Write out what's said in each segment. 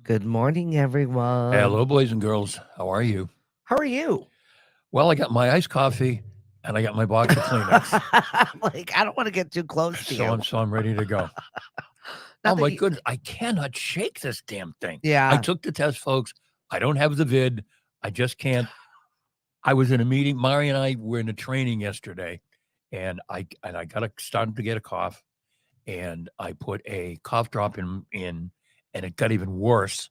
Good morning, everyone. Hello, boys and girls. How are you? How are you? Well, I got my iced coffee and I got my box of Kleenex. I don't want to get too close to So you. I'm ready to go. Oh Not that my you, goodness, I cannot shake this damn thing. I yeah. took the test, folks. I don't have the vid. I just can't. I was in a meeting. Mari and I were in a training yesterday, and I started to get a cough, and I put a cough drop in, and it got even worse.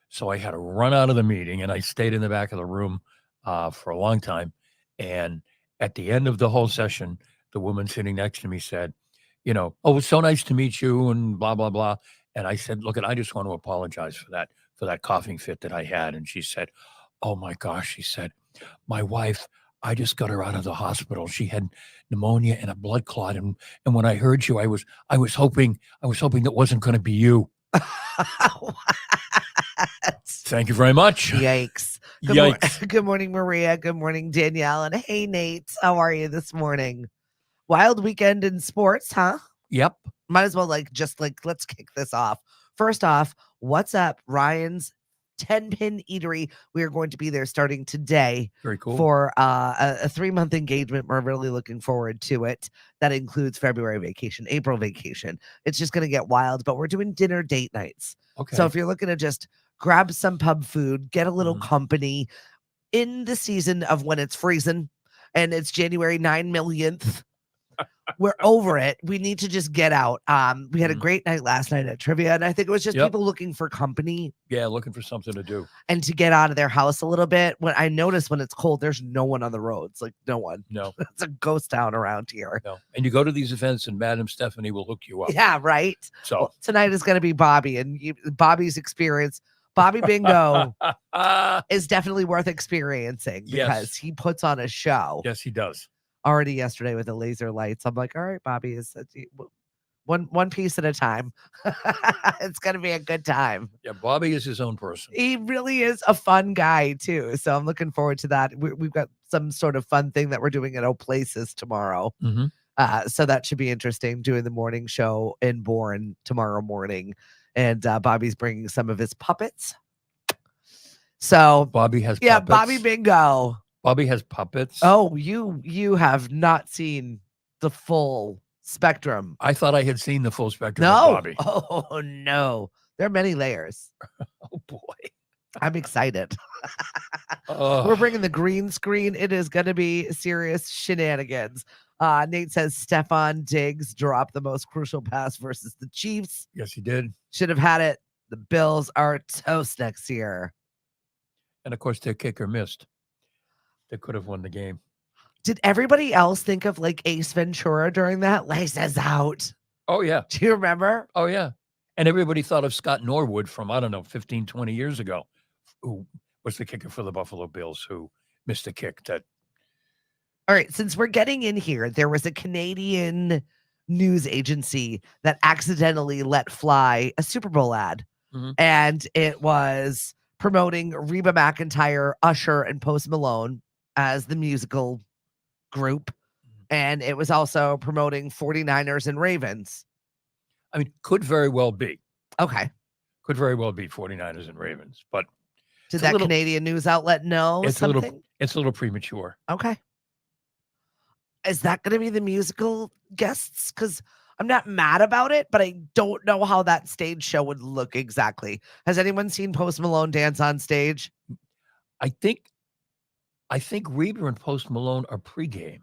So I had to run out of the meeting, and I stayed in the back of the room for a long time. And at the end of the whole session, the woman sitting next to me said, "Oh, it's so nice to meet you," and blah blah blah. And I said, "Look, I just want to apologize for that coughing fit that I had." And she said, "Oh my gosh," she said, "my wife." I just got her out of the hospital. She had pneumonia and a blood clot, and when I heard you, I was hoping that wasn't going to be you. Thank you very much. Yikes. Yikes. Good morning, Maria. Good morning, Danielle. And hey, Nate. How are you this morning? Wild weekend in sports, huh? Yep. Might as well let's kick this off. First off, what's up, Ryan's 10-pin eatery? We are going to be there starting today. Very cool. For a 3-month engagement. We're really looking forward to it. That includes February vacation, April vacation. It's just going to get wild, but we're doing dinner date nights. Okay. So if you're looking to just grab some pub food, get a little Mhm. company in the season of when it's freezing and it's January 9 millionth, we're over it. We need to just get out. We had a Mhm. great night last night at trivia, and I think it was just Yep. people looking for company Yeah, looking for something to do. and to get out of their house a little bit. When I notice when it's cold, there's no one on the roads, like no one. No, It's a ghost town around here. no. And you go to these events, and Madam Stephanie will hook you up. Yeah, right. So Well, tonight is going to be Bobby, and Bobby's experience. Bobby Bingo is definitely worth experiencing because Yes. he puts on a show. Yes, he does. Already yesterday with the laser lights, I'm like, all right, Bobby, is one piece at a time. It's gonna be a good time. Yeah, Bobby is his own person. He really is a fun guy too, so I'm looking forward to that. We've got some sort of fun thing that we're doing at O Places tomorrow. Mhm. So that should be interesting. Doing the morning show in Bourne tomorrow morning, and Bobby's bringing some of his puppets. So Bobby has yeah, puppets. Bobby Bingo. Bobby has puppets. Oh, you have not seen the full spectrum. I thought I had seen the full spectrum No. of Bobby. Oh no. There are many layers. Oh boy. I'm excited. Oh. We're bringing the green screen. It is going to be serious shenanigans. Nate says Stephon Diggs dropped the most crucial pass versus the Chiefs. Yes, he did. Should have had it. The Bills are toast next year. And of course, their kicker missed. They could have won the game. Did everybody else think of like Ace Ventura during that? Laces out. Oh, yeah. Do you remember? Oh, yeah. And everybody thought of Scott Norwood from, I don't know, 15, 20 years ago, who was the kicker for the Buffalo Bills, who missed a kick that. All right. Since we're getting in here, there was a Canadian news agency that accidentally let fly a Super Bowl ad. Mhm. And it was promoting Reba McEntire, Usher, and Post Malone as the musical group. And it was also promoting 49ers and Ravens. I mean, could very well be. Okay. Could very well be 49ers and Ravens. But did that Canadian news outlet know it's something? It's a little premature. Okay. Is that going to be the musical guests? Because I'm not mad about it, but I don't know how that stage show would look exactly. Has anyone seen Post Malone dance on stage? I think Reba and Post Malone are pregame.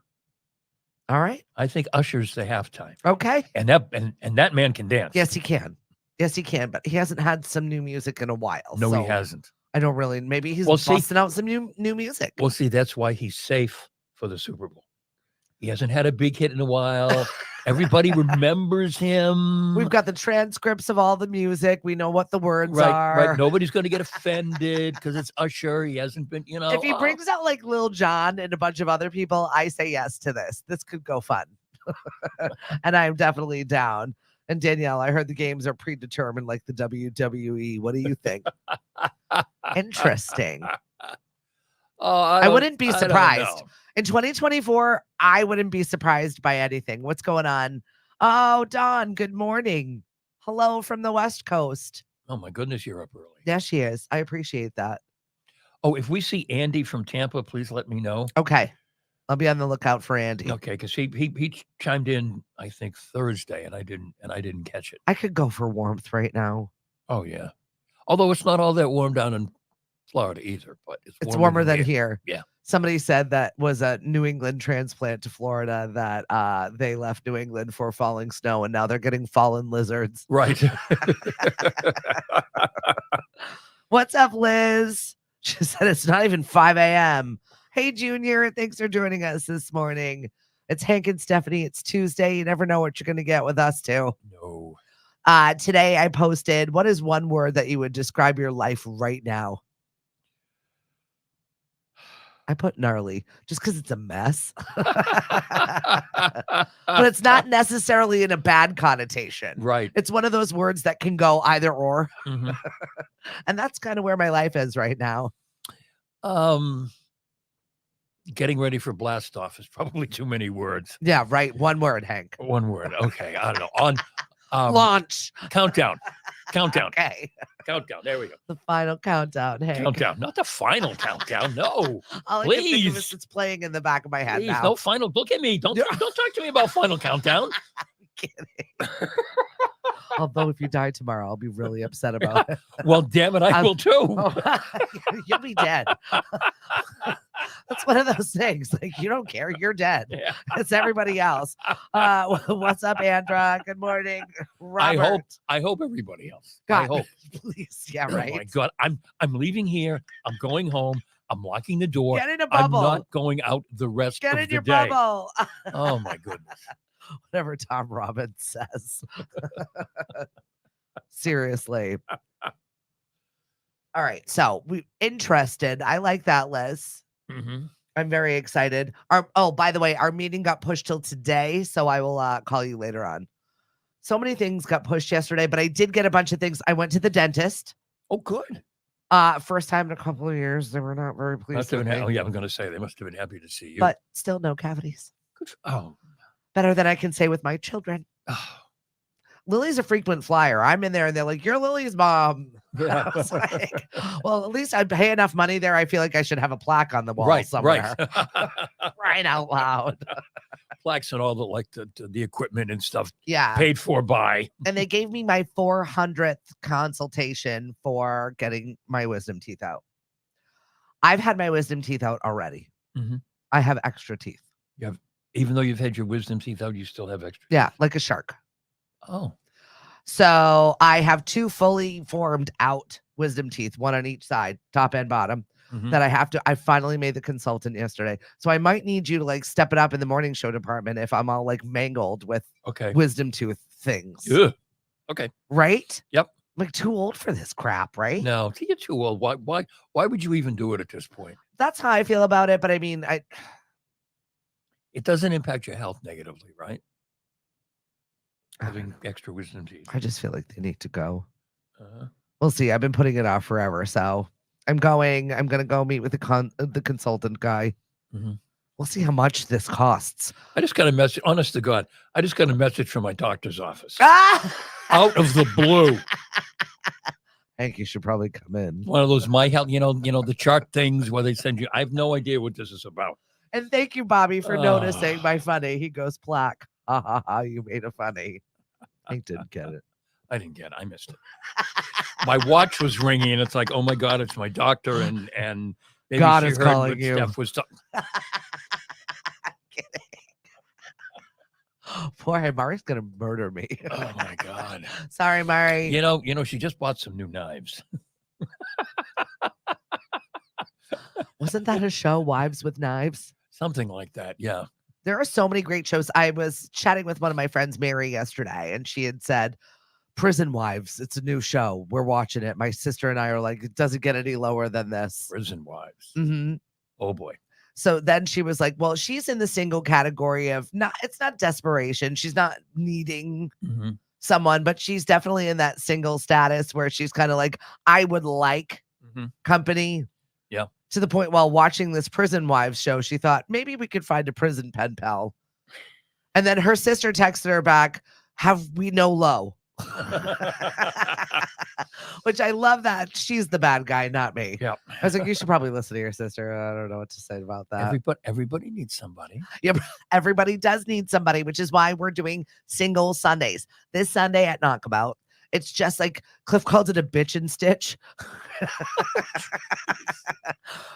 All right. I think Usher's the halftime. Okay. And that man can dance. Yes, he can. Yes, he can. But he hasn't had some new music in a while. No, he hasn't. I don't really. Maybe he's busting out some new music. Well, see, that's why he's safe for the Super Bowl. He hasn't had a big hit in a while. Everybody remembers him. We've got the transcripts of all the music. We know what the words are. Right. Nobody's going to get offended because it's Usher. He hasn't been, If he brings out like Lil Jon and a bunch of other people, I say yes to this. This could go fun. And I'm definitely down. And Danielle, I heard the games are predetermined like the WWE. What do you think? Interesting. I wouldn't be surprised. In 2024, I wouldn't be surprised by anything. What's going on? Oh, Dawn, good morning. Hello from the West Coast. Oh my goodness, you're up early. Yeah, she is. I appreciate that. Oh, if we see Andy from Tampa, please let me know. Okay. I'll be on the lookout for Andy. Okay, because he chimed in, I think Thursday, and I didn't catch it. I could go for warmth right now. Oh yeah, although it's not all that warm down in Florida either, but It's warmer than here. here. Yeah. Somebody said that was a New England transplant to Florida that they left New England for falling snow and now they're getting fallen lizards. Right. What's up, Liz? She said it's not even 5 a.m. Hey, Junior. Thanks for joining us this morning. It's Hank and Stephanie. It's Tuesday. You never know what you're going to get with us, too. No. Today I posted, what is one word that you would describe your life right now? I put gnarly just because it's a mess. But it's not necessarily in a bad connotation. Right. It's one of those words that can go either or. Mm-hmm. And that's kind of where my life is right now. Getting ready for blast off is probably too many words. Yeah, right. One word, Hank. One word. Okay. I don't know. On launch. Countdown. Okay. Countdown. There we go. The final countdown, Hank. Countdown. Not the final countdown. No. All I can think of Please. is it's playing in the back of my head Please, now. no final. Look at me. Don't talk to me about final countdown. I'm kidding. Although if you die tomorrow, I'll be really upset about it. Well, damn it, I will too. Oh, you'll be dead. That's one of those things. Like, you don't care. You're dead. Yeah. It's everybody else. What's up, Andra? Good morning, Robert. I hope everybody else. God, I hope. Please. Yeah, Oh right. my God. I'm leaving here. I'm going home. I'm locking the door. Get in a I'm bubble. not going out the rest Get of in the your day. bubble. Oh my goodness. Whatever Tom Robbins says. Seriously. All right. So we interested. I like that, Liz. Mm-hmm. I'm very excited. By the way, our meeting got pushed till today, so I will call you later on. So many things got pushed yesterday, but I did get a bunch of things. I went to the dentist. Oh, good. First time in a couple of years. They were not very pleased with me. Oh, yeah, I'm going to say they must have been happy to see you. But still no cavities. Good. Oh. Better than I can say with my children. Oh. Lily's a frequent flyer. I'm in there and they're like, "You're Lily's mom." Yeah. I was like, well, at least I pay enough money there. I feel like I should have a plaque on the wall somewhere. Right. Right out loud. Plaques and all the equipment and stuff. Yeah. Paid for by. And they gave me my 400th consultation for getting my wisdom teeth out. I've had my wisdom teeth out already. Mm-hmm. I have extra teeth. You have, even though you've had your wisdom teeth out, you still have extra. Yeah, like a shark. Oh. So I have 2 fully formed out wisdom teeth, one on each side, top and bottom, that I finally made the consultant yesterday. So I might need you to like step it up in the morning show department if I'm all like mangled with wisdom tooth things. Ugh. Okay. Right? Yep. I'm like too old for this crap, right? No, you're too old. Why would you even do it at this point? That's how I feel about it. But I mean, it doesn't impact your health negatively, right? Having extra wisdom teeth. I just feel like they need to go. We'll see. I've been putting it off forever. So I'm going to go meet with the consultant guy. Mm-hmm. We'll see how much this costs. I just got a message. Honest to God, I just got a message from my doctor's office. Out of the blue. Hank, you should probably come in. One of those My Health, the chart things where they send you. I have no idea what this is about. And thank you, Bobby, for noticing my funny. He goes, plaque. Ha ha ha, you made a funny. Hank didn't get it. I didn't get it. I missed it. My watch was ringing, and it's like, oh my God, it's my doctor, and maybe God she is heard calling what you. Steph was talking. Boy, Mari's gonna murder me. Oh my God. Sorry, Mari. You know, she just bought some new knives. Wasn't that a show, Wives with Knives? Something like that, yeah. There are so many great shows. I was chatting with one of my friends, Mary, yesterday, and she had said, Prison Wives, it's a new show. We're watching it. My sister and I are like, it doesn't get any lower than this. Prison Wives. Mm-hmm. Oh boy. So then she was like, well, she's in the single category of it's not desperation. She's not needing someone, but she's definitely in that single status where she's kind of like, I would like company. Yeah. To the point while watching this Prison Wives show, she thought maybe we could find a prison pen pal. And then her sister texted her back, have we no low? Which I love that she's the bad guy, not me. Yeah. I was like, you should probably listen to your sister. I don't know what to say about that. Everybody needs somebody. Yep. Everybody does need somebody, which is why we're doing single Sundays. This Sunday at Knockabout, it's just like Cliff called it a bitch and stitch.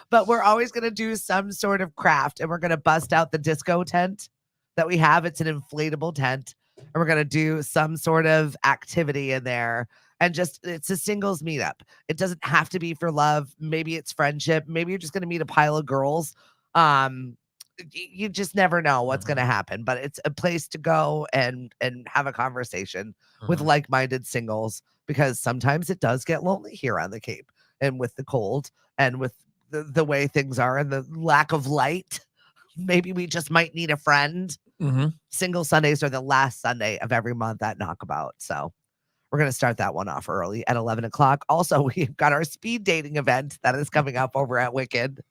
But we're always going to do some sort of craft, and we're going to bust out the disco tent that we have. It's an inflatable tent, and we're going to do some sort of activity in there. And just, it's a singles meetup. It doesn't have to be for love. Maybe it's friendship. Maybe you're just going to meet a pile of girls. You just never know what's going to happen, but it's a place to go and have a conversation with like-minded singles, because sometimes it does get lonely here on the Cape, and with the cold and with the way things are and the lack of light. Maybe we just might need a friend. Single Sundays are the last Sunday of every month at Knockabout. So we're going to start that one off early at 11 o'clock. Also, we've got our speed dating event that is coming up over at Wicked.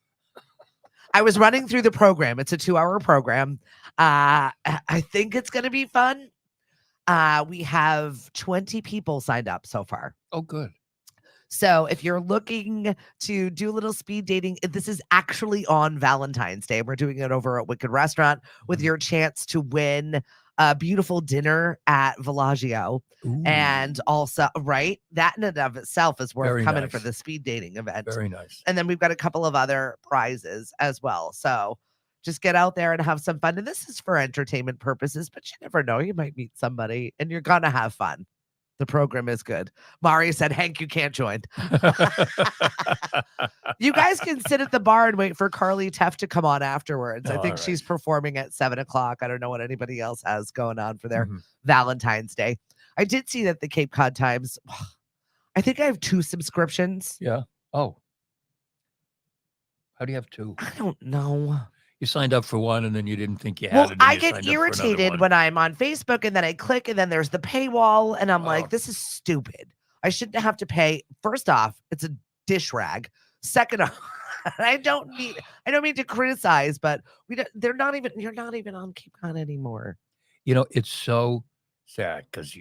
I was running through the program. It's a 2-hour program. I think it's going to be fun. We have 20 people signed up so far. Oh, good. So if you're looking to do a little speed dating, this is actually on Valentine's Day. We're doing it over at Wicked Restaurant with your chance to win a beautiful dinner at Villaggio. Ooh. And also, right, that in and of itself is worth Very coming nice. for the speed dating event. Very nice. And then we've got a couple of other prizes as well. So just get out there and have some fun. And this is for entertainment purposes, but you never know. You might meet somebody and you're going to have fun. The program is good. Mari said, Hank, you can't join. You guys can sit at the bar and wait for Carly Teff to come on afterwards. I think she's performing at 7 o'clock. I don't know what anybody else has going on for their Valentine's Day. I did see that the Cape Cod Times, I think I have 2 subscriptions. Yeah. Oh. How do you have 2? I don't know. You signed up for one and then you didn't think you had Well, it. I get irritated when I'm on Facebook and then I click and then there's the paywall and I'm like, this is stupid. I shouldn't have to pay. First off, it's a dish rag. Second off, I don't mean to criticize, but you're not even on Cape Cod anymore. You know, it's so sad because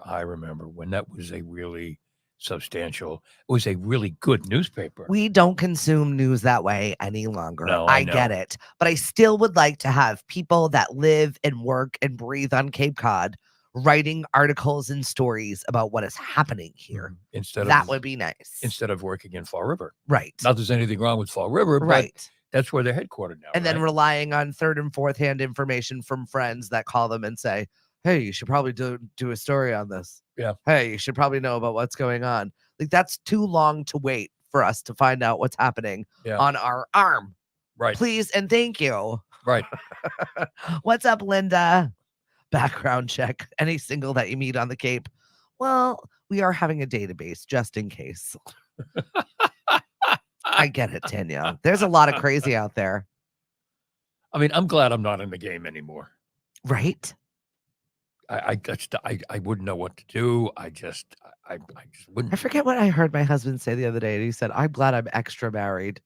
I remember when that was a really substantial, it was a really good newspaper. We don't consume news that way any longer. No, I get it. But I still would like to have people that live and work and breathe on Cape Cod writing articles and stories about what is happening here. That would be nice. Instead of working in Fall River. Right. Not there's anything wrong with Fall River, but that's where they're headquartered now. And then relying on third and fourth hand information from friends that call them and say, hey, you should probably do a story on this. Yeah. Hey, you should probably know about what's going on. Like, that's too long to wait for us to find out what's happening on our arm. Right. Please and thank you. Right. What's up, Linda? Background check. Any single that you meet on the Cape. Well, we are having a database just in case. I get it, Tanya. There's a lot of crazy out there. I mean, I'm glad I'm not in the game anymore. Right. I wouldn't know what to do. I just wouldn't. I forget what I heard my husband say the other day. And he said, I'm glad I'm extra married.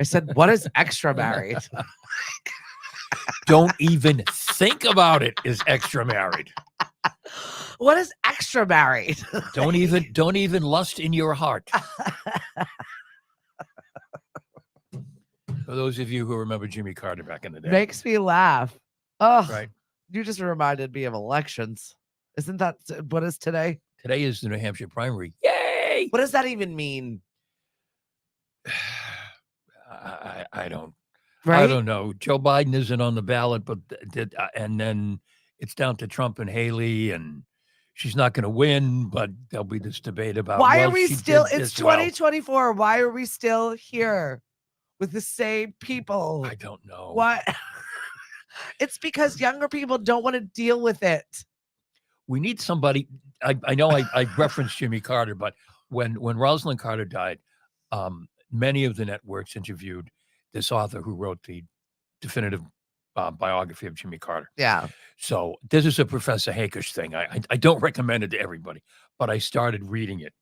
I said, what is extra married? Don't even think about it as extra married. What is extra married? Don't even lust in your heart. For those of you who remember Jimmy Carter back in the day. Makes me laugh. Oh, right. You just reminded me of elections. Isn't that what is today? Today is the New Hampshire primary. Yay! What does that even mean? I don't. Right? I don't know. Joe Biden isn't on the ballot, but and then it's down to Trump and Haley, and she's not going to win. But there'll be this debate about why are we still? It's 2024. Well. Why are we still here with the same people? I don't know. What? It's because younger people don't want to deal with it. We need somebody. I know I referenced Jimmy Carter, but when Rosalind Carter died, many of the networks interviewed this author who wrote the definitive biography of Jimmy Carter. Yeah. So this is a Professor Hakish thing. I don't recommend it to everybody, but I started reading it,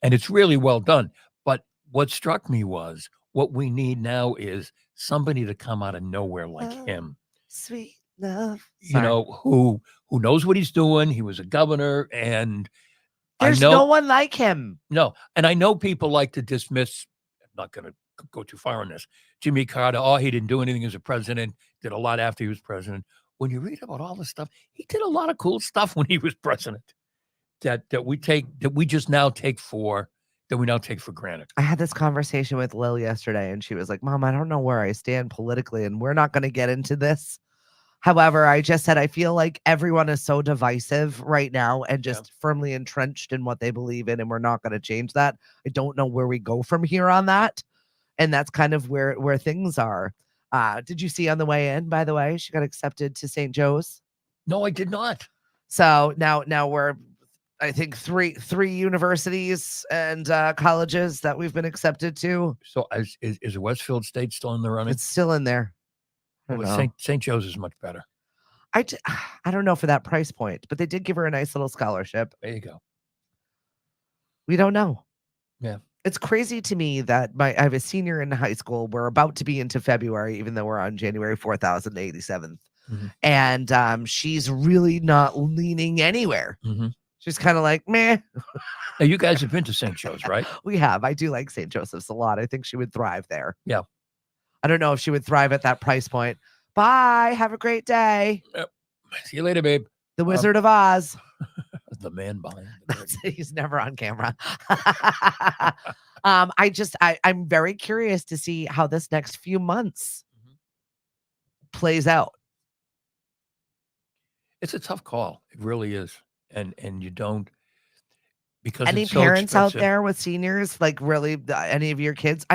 and it's really well done. But what struck me was what we need now is somebody to come out of nowhere like him. Sweet Love. you Sorry. know, who knows what he's doing. He was a governor, and I There's know no one like him. no, and I know people like to dismiss. I'm not going to go too far on this. Jimmy Carter. Oh, he didn't do anything as a president. Did a lot after he was president. When you read about all this stuff, he did a lot of cool stuff when he was president. That we just now take for granted. I had this conversation with Lil yesterday, and she was like, Mom, I don't know where I stand politically, and we're not going to get into this. However, I just said I feel like everyone is so divisive right now and Yeah. just firmly entrenched in what they believe in, and we're not going to change that. I don't know where we go from here on that. And that's kind of where things are. Did you see on the way in, by the way, she got accepted to St. Joe's? No, I did not. So now we're, I think, three universities and colleges that we've been accepted to. So is Westfield State still in the running? It's still in there. I don't Well, know. St. Joe's is much better. I don't know for that price point, but they did give her a nice little scholarship. There you go. We don't know. Yeah. It's crazy to me that I have a senior in high school. We're about to be into February, even though we're on January 4087th. Mm-hmm. And she's really not leaning anywhere. Mm-hmm. She's kind of like, meh. Now, you guys have been to St. Joe's, right? We have. I do like St. Joseph's a lot. I think she would thrive there. Yeah. I don't know if she would thrive at that price point. Bye. Have a great day. Yep. See you later, babe. The Wizard of Oz. The man behind the curtain. He's never on camera. I'm very curious to see how this next few months plays out. It's a tough call. It really is. And you don't, because Any it's so parents out expensive. there with seniors, like really any of your kids?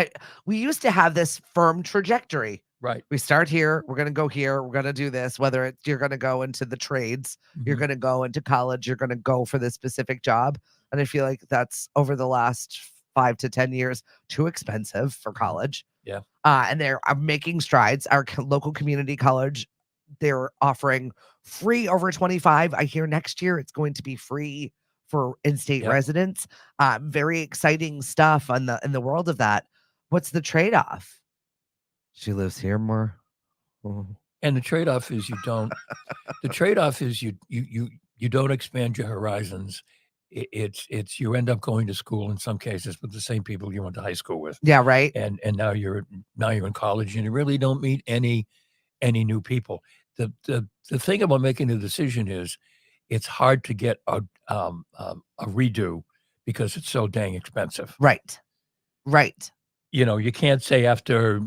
We used to have this firm trajectory. Right. We start here, we're going to go here, we're going to do this, whether it's you're going to go into the trades, you're going to go into college, you're going to go for this specific job. And I feel like that's over the last 5 to 10 years too expensive for college. Yeah. And they're making strides. Our local community college, they're offering free over 25. I hear next year it's going to be free for in-state residents. Very exciting stuff in the world of that. What's the trade-off? She lives here more. Oh. And the trade-off is you don't. The trade-off is you don't expand your horizons. It's you end up going to school in some cases with the same people you went to high school with. Yeah, right. And now you're in college and you really don't meet any new people. The thing about making a decision is it's hard to get a redo because it's so dang expensive. Right. You can't say after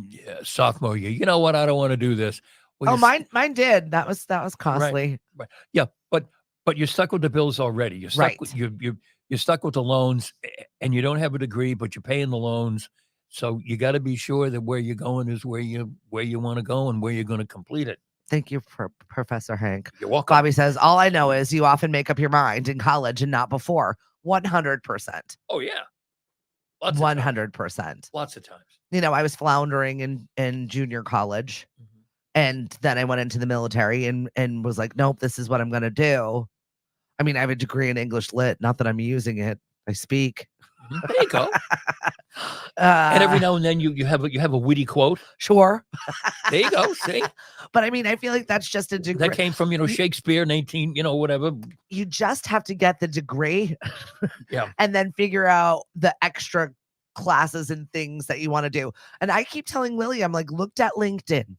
sophomore year, you know what, I don't want to do this. Well, mine did. That was costly. Right. Yeah, but you're stuck with the bills already. You're stuck with you're stuck with the loans, and you don't have a degree, but you're paying the loans. So you got to be sure that where you're going is where you want to go and where you're going to complete it. Thank you, Professor Hank. You're welcome. Bobby says, all I know is you often make up your mind in college and not before. 100%. Oh yeah. 100%. Lots of times. I was floundering in junior college, and then I went into the military and was like, nope, this is what I'm going to do. I mean, I have a degree in English Lit. Not that I'm using it. I speak. There you go. And every now and then you have a witty quote. Sure. There you go. See? But I mean, I feel like that's just a degree. That came from, Shakespeare, 19, whatever. You just have to get the degree. Yeah. And then figure out the extra classes and things that you want to do. And I keep telling Lily, I'm like, looked at LinkedIn.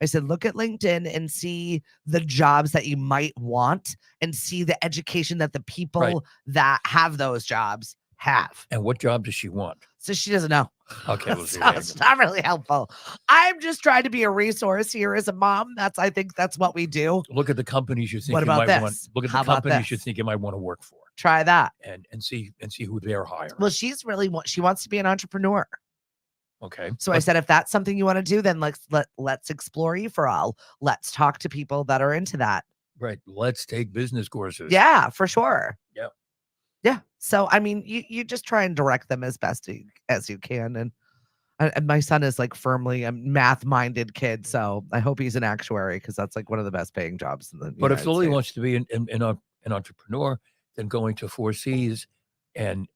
I said, look at LinkedIn and see the jobs that you might want and see the education that the people that have those jobs have. And what job does she want? So she doesn't know. Okay. So it's not really helpful. I'm just trying to be a resource here as a mom. I think that's what we do. Look at the companies you think What you about might this? want. Look at How the about companies you this? think you might want to work for. Try that. And see who they're hiring. Well, she wants to be an entrepreneur. Okay. So I said, if that's something you want to do, then let's explore you for all. Let's talk to people that are into that. Right. Let's take business courses. Yeah, for sure. Yeah. Yeah. So, I mean, you just try and direct them as best as you can. And my son is like firmly a math-minded kid. So I hope he's an actuary because that's like one of the best paying jobs in the But if United Lily States. wants to be an entrepreneur, then going to 4 C's and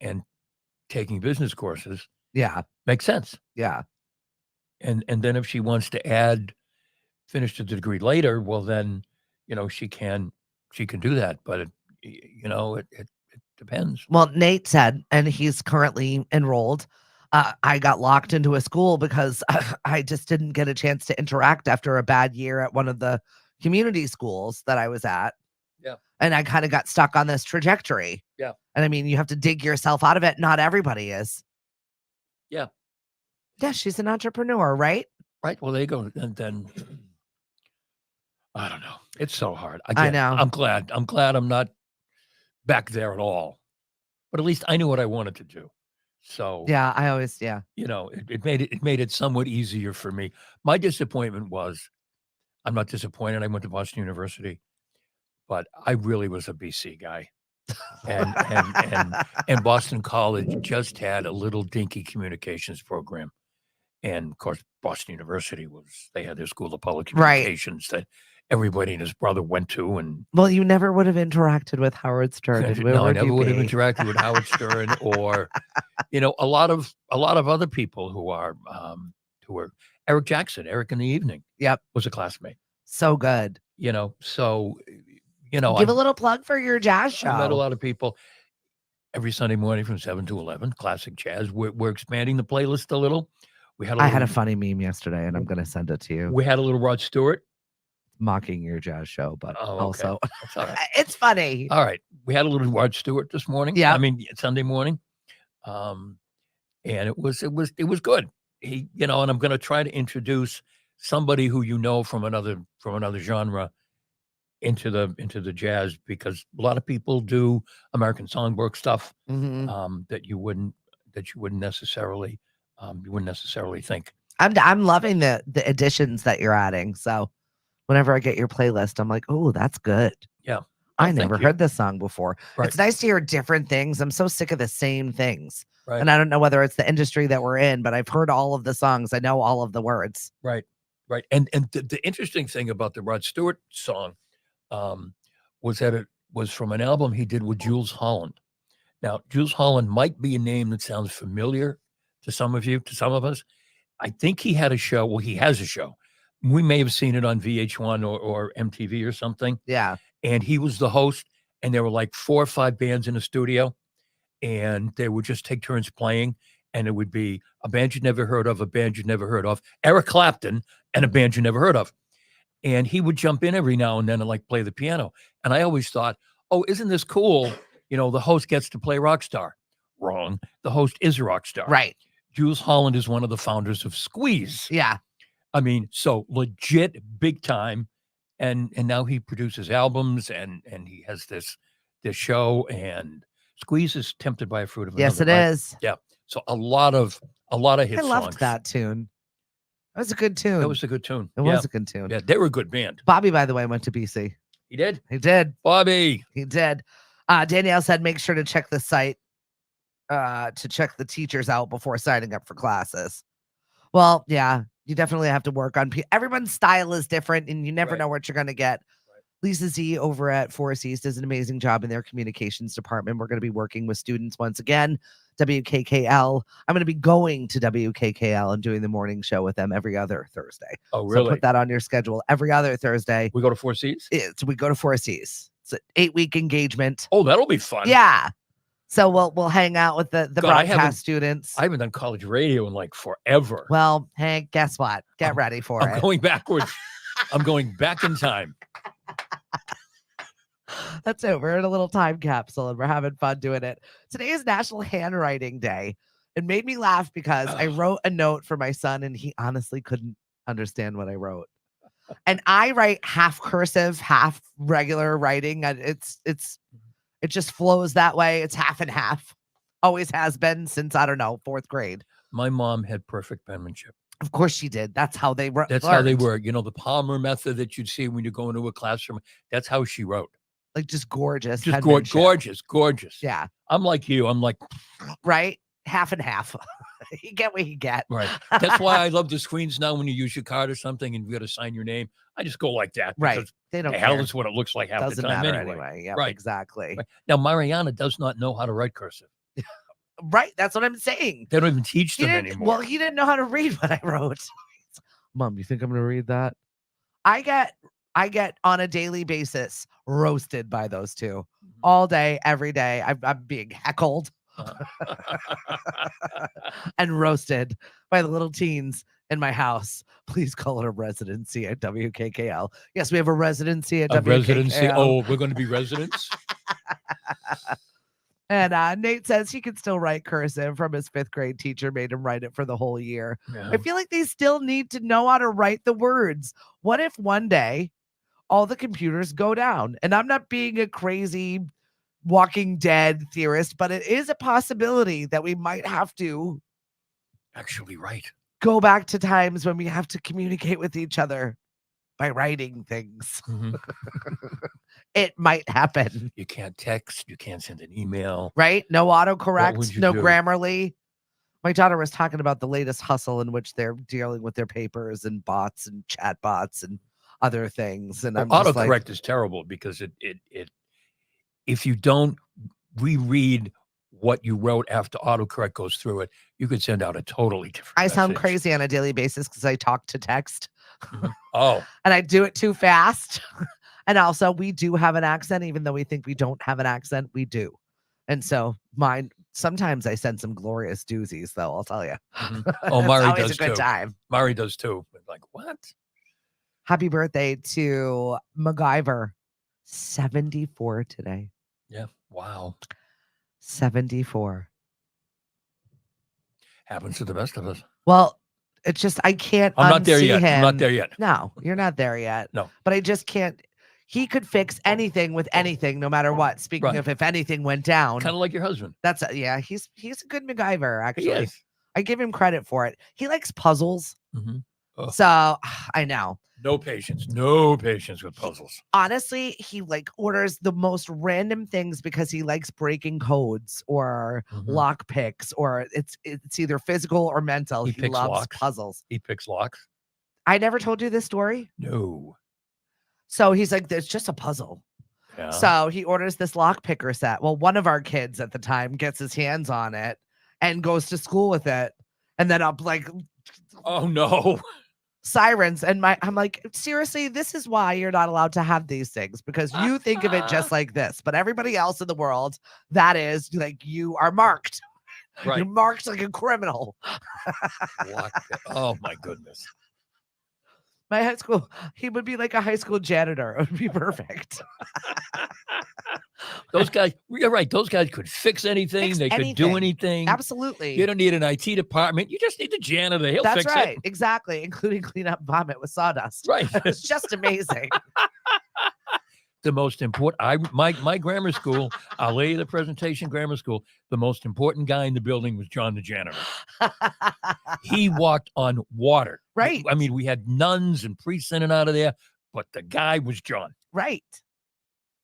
taking business courses. Yeah. Makes sense. Yeah. And then if she wants to add finished a degree later, well, then, she can do that. But it depends. Well, Nate said, and he's currently enrolled. I got locked into a school because I just didn't get a chance to interact after a bad year at one of the community schools that I was at. Yeah. And I kind of got stuck on this trajectory. Yeah. And I mean, you have to dig yourself out of it. Not everybody is. Yeah. Yeah, she's an entrepreneur, right? Right. Well, there you go. And then I don't know. It's so hard. I know. I'm glad I'm not back there at all. But at least I knew what I wanted to do. So Yeah, I always, yeah. it made it somewhat easier for me. My disappointment was, I'm not disappointed. I went to Boston University, but I really was a BC guy. And Boston College just had a little dinky communications program. And of course, Boston University they had their School of Public Communications that everybody and his brother went to. And well, you never would have interacted with Howard Stern. no, I never would have interacted with Howard Stern or, a lot of other people who are Eric Jackson. Eric in the Evening. Yep, was a classmate. So good. So give a little plug for your jazz show. I met a lot of people every Sunday morning from 7 to 11. Classic jazz. We're expanding the playlist a little. I had a funny meme yesterday, and I'm going to send it to you. We had a little Rod Stewart mocking your jazz show, but also that's all right. It's funny. All right, we had a little Rod Stewart this morning. Yeah, I mean Sunday morning, and it was good. He, and I'm going to try to introduce somebody who from another genre into the jazz, because a lot of people do American Songbook stuff that you wouldn't necessarily. You wouldn't necessarily think. I'm loving the additions that you're adding. So whenever I get your playlist, I'm like, oh, that's good. Yeah. I never heard this song before. Right. It's nice to hear different things. I'm so sick of the same things. Right. And I don't know whether it's the industry that we're in, but I've heard all of the songs. I know all of the words. Right. Right. And the interesting thing about the Rod Stewart song was that it was from an album he did with Jules Holland. Now, Jules Holland might be a name that sounds familiar to some of you, to some of us. I think he had a show. Well, he has a show. We may have seen it on VH1 or MTV or something. Yeah. And he was the host, and there were like 4 or 5 bands in the studio, and they would just take turns playing, and it would be a band you'd never heard of, a band you'd never heard of, Eric Clapton, and a band you never heard of. And he would jump in every now and then and like play the piano. And I always thought, oh, isn't this cool? The host gets to play rock star. Wrong. The host is a rock star. Right. Jules Holland is one of the founders of Squeeze. Yeah. I mean, so legit big time. And now he produces albums and he has this show, and Squeeze is Tempted by a Fruit of Another. Yes, it is. Yeah. So a lot of hit songs. I loved that tune. That was a good tune. That was a good tune. It was a good tune. Yeah, they were a good band. Bobby, by the way, went to BC. He did? He did. Bobby. He did. Danielle said, make sure to check the site to check the teachers out before signing up for classes. Well, yeah, you definitely have to work on everyone's style is different, and you never know what you're going to get. Right. Lisa Z over at Forest East does an amazing job in their communications department. We're going to be working with students once again. WKKL. I'm going to be going to WKKL and doing the morning show with them every other Thursday. Oh, really? So put that on your schedule. Every other Thursday. We go to Four Seas? We go to Four Seas. It's an 8-week engagement. Oh, that'll be fun. Yeah. So we'll hang out with the broadcast students. I haven't done college radio in like forever. Well, Hank, guess what? Get ready for it. I'm going backwards. I'm going back in time. That's it. We're in a little time capsule and we're having fun doing it. Today is National Handwriting Day. It made me laugh because I wrote a note for my son and he honestly couldn't understand what I wrote. And I write half cursive, half regular writing. And it just flows that way. It's half and half. Always has been since, I don't know, 4th grade. My mom had perfect penmanship. Of course she did. That's how they wrote. That's how they were. The Palmer method that you'd see when you go into a classroom. That's how she wrote. Like just gorgeous. Just gorgeous. Yeah. I'm like you. I'm like. Right? Half and half. You get what you get. Right. That's why I love the screens now when you use your card or something and you got to sign your name. I just go like that. Right. They don't hell is what it looks like half Doesn't the time matter anyway. Yeah, right. Exactly. Right. Now, Mariana does not know how to write cursive. Right. That's what I'm saying. They don't even teach them anymore. Well, he didn't know how to read what I wrote. Mom, you think I'm going to read that? I get on a daily basis roasted by those two all day, every day. I'm being heckled and roasted by the little teens in my house. Please call it a residency at WKKL. Yes, we have a residency at A WKKL. residency. Oh, we're going to be residents. And Nate says he can still write cursive from his 5th grade teacher made him write it for the whole year. Yeah. I feel like they still need to know how to write the words. What if one day all the computers go down? And I'm not being a crazy Walking Dead theorist, but it is a possibility that we might have to Actually, right. go back to times when we have to communicate with each other by writing things. Mhm. It might happen, You can't text. You can't send an email. right? No would autocorrect, you no do? Grammarly. My daughter was talking about the latest hustle in which they're dealing with their papers and bots and chat bots and other things. And Well, I'm just autocorrect like, is terrible because it if you don't reread what you wrote after autocorrect goes through it, you could send out a totally different I sound message. crazy on a daily basis because I talk to text. Mhm. Oh, And I do it too fast. And also, we do have an accent, even though we think we don't have an accent, we do. And so mine, sometimes I send some glorious doozies, though, I'll tell you. mhm. Oh, It's Mari always does a good too. time. Mari does too. But like, what? Happy birthday to MacGyver. 74 today. Yeah. Wow. 74. Happens to the best of us. Well, it's just, I can't I'm not there unsee yet. I'm not him. there yet. No, you're not there yet. No. But I just can't. He could fix anything with anything, no matter what. Speaking Right. of if anything went down. Kind of like your husband. That's yeah, he's a good MacGyver, He actually. is. I give him credit for it. He likes puzzles. Mhm. Oh. So I know. No patience. No patience with puzzles. Honestly, he like orders the most random things because he likes breaking codes or Mhm. lock picks, or it's either physical or mental. He He picks loves locks. puzzles. He picks locks. I never told you this story. No. So he's like, there's just a puzzle. Yeah. So he orders this lock picker set. Well, one of our kids at the time gets his hands on it and goes to school with it. And then up like Oh no. sirens. And I'm like, seriously, this is why you're not allowed to have these things, because you think of it just like this. But everybody else in the world, that is like, you are marked. Right. You're marked like a criminal. Oh my goodness. My high school, he would be like a high school janitor. It would be perfect. Those guys, you're right. Those guys could fix anything. Fix They could anything. do anything. Absolutely. You don't need an IT department. You just need the janitor. He'll That's fix right. it. Exactly. Including clean up vomit with sawdust. Right. It's just amazing. The most important. My grammar school. I'll lay you the presentation. Grammar school. The most important guy in the building was John the janitor. He walked on water. Right. I mean, we had nuns and priests in and out of there, but the guy was John. Right.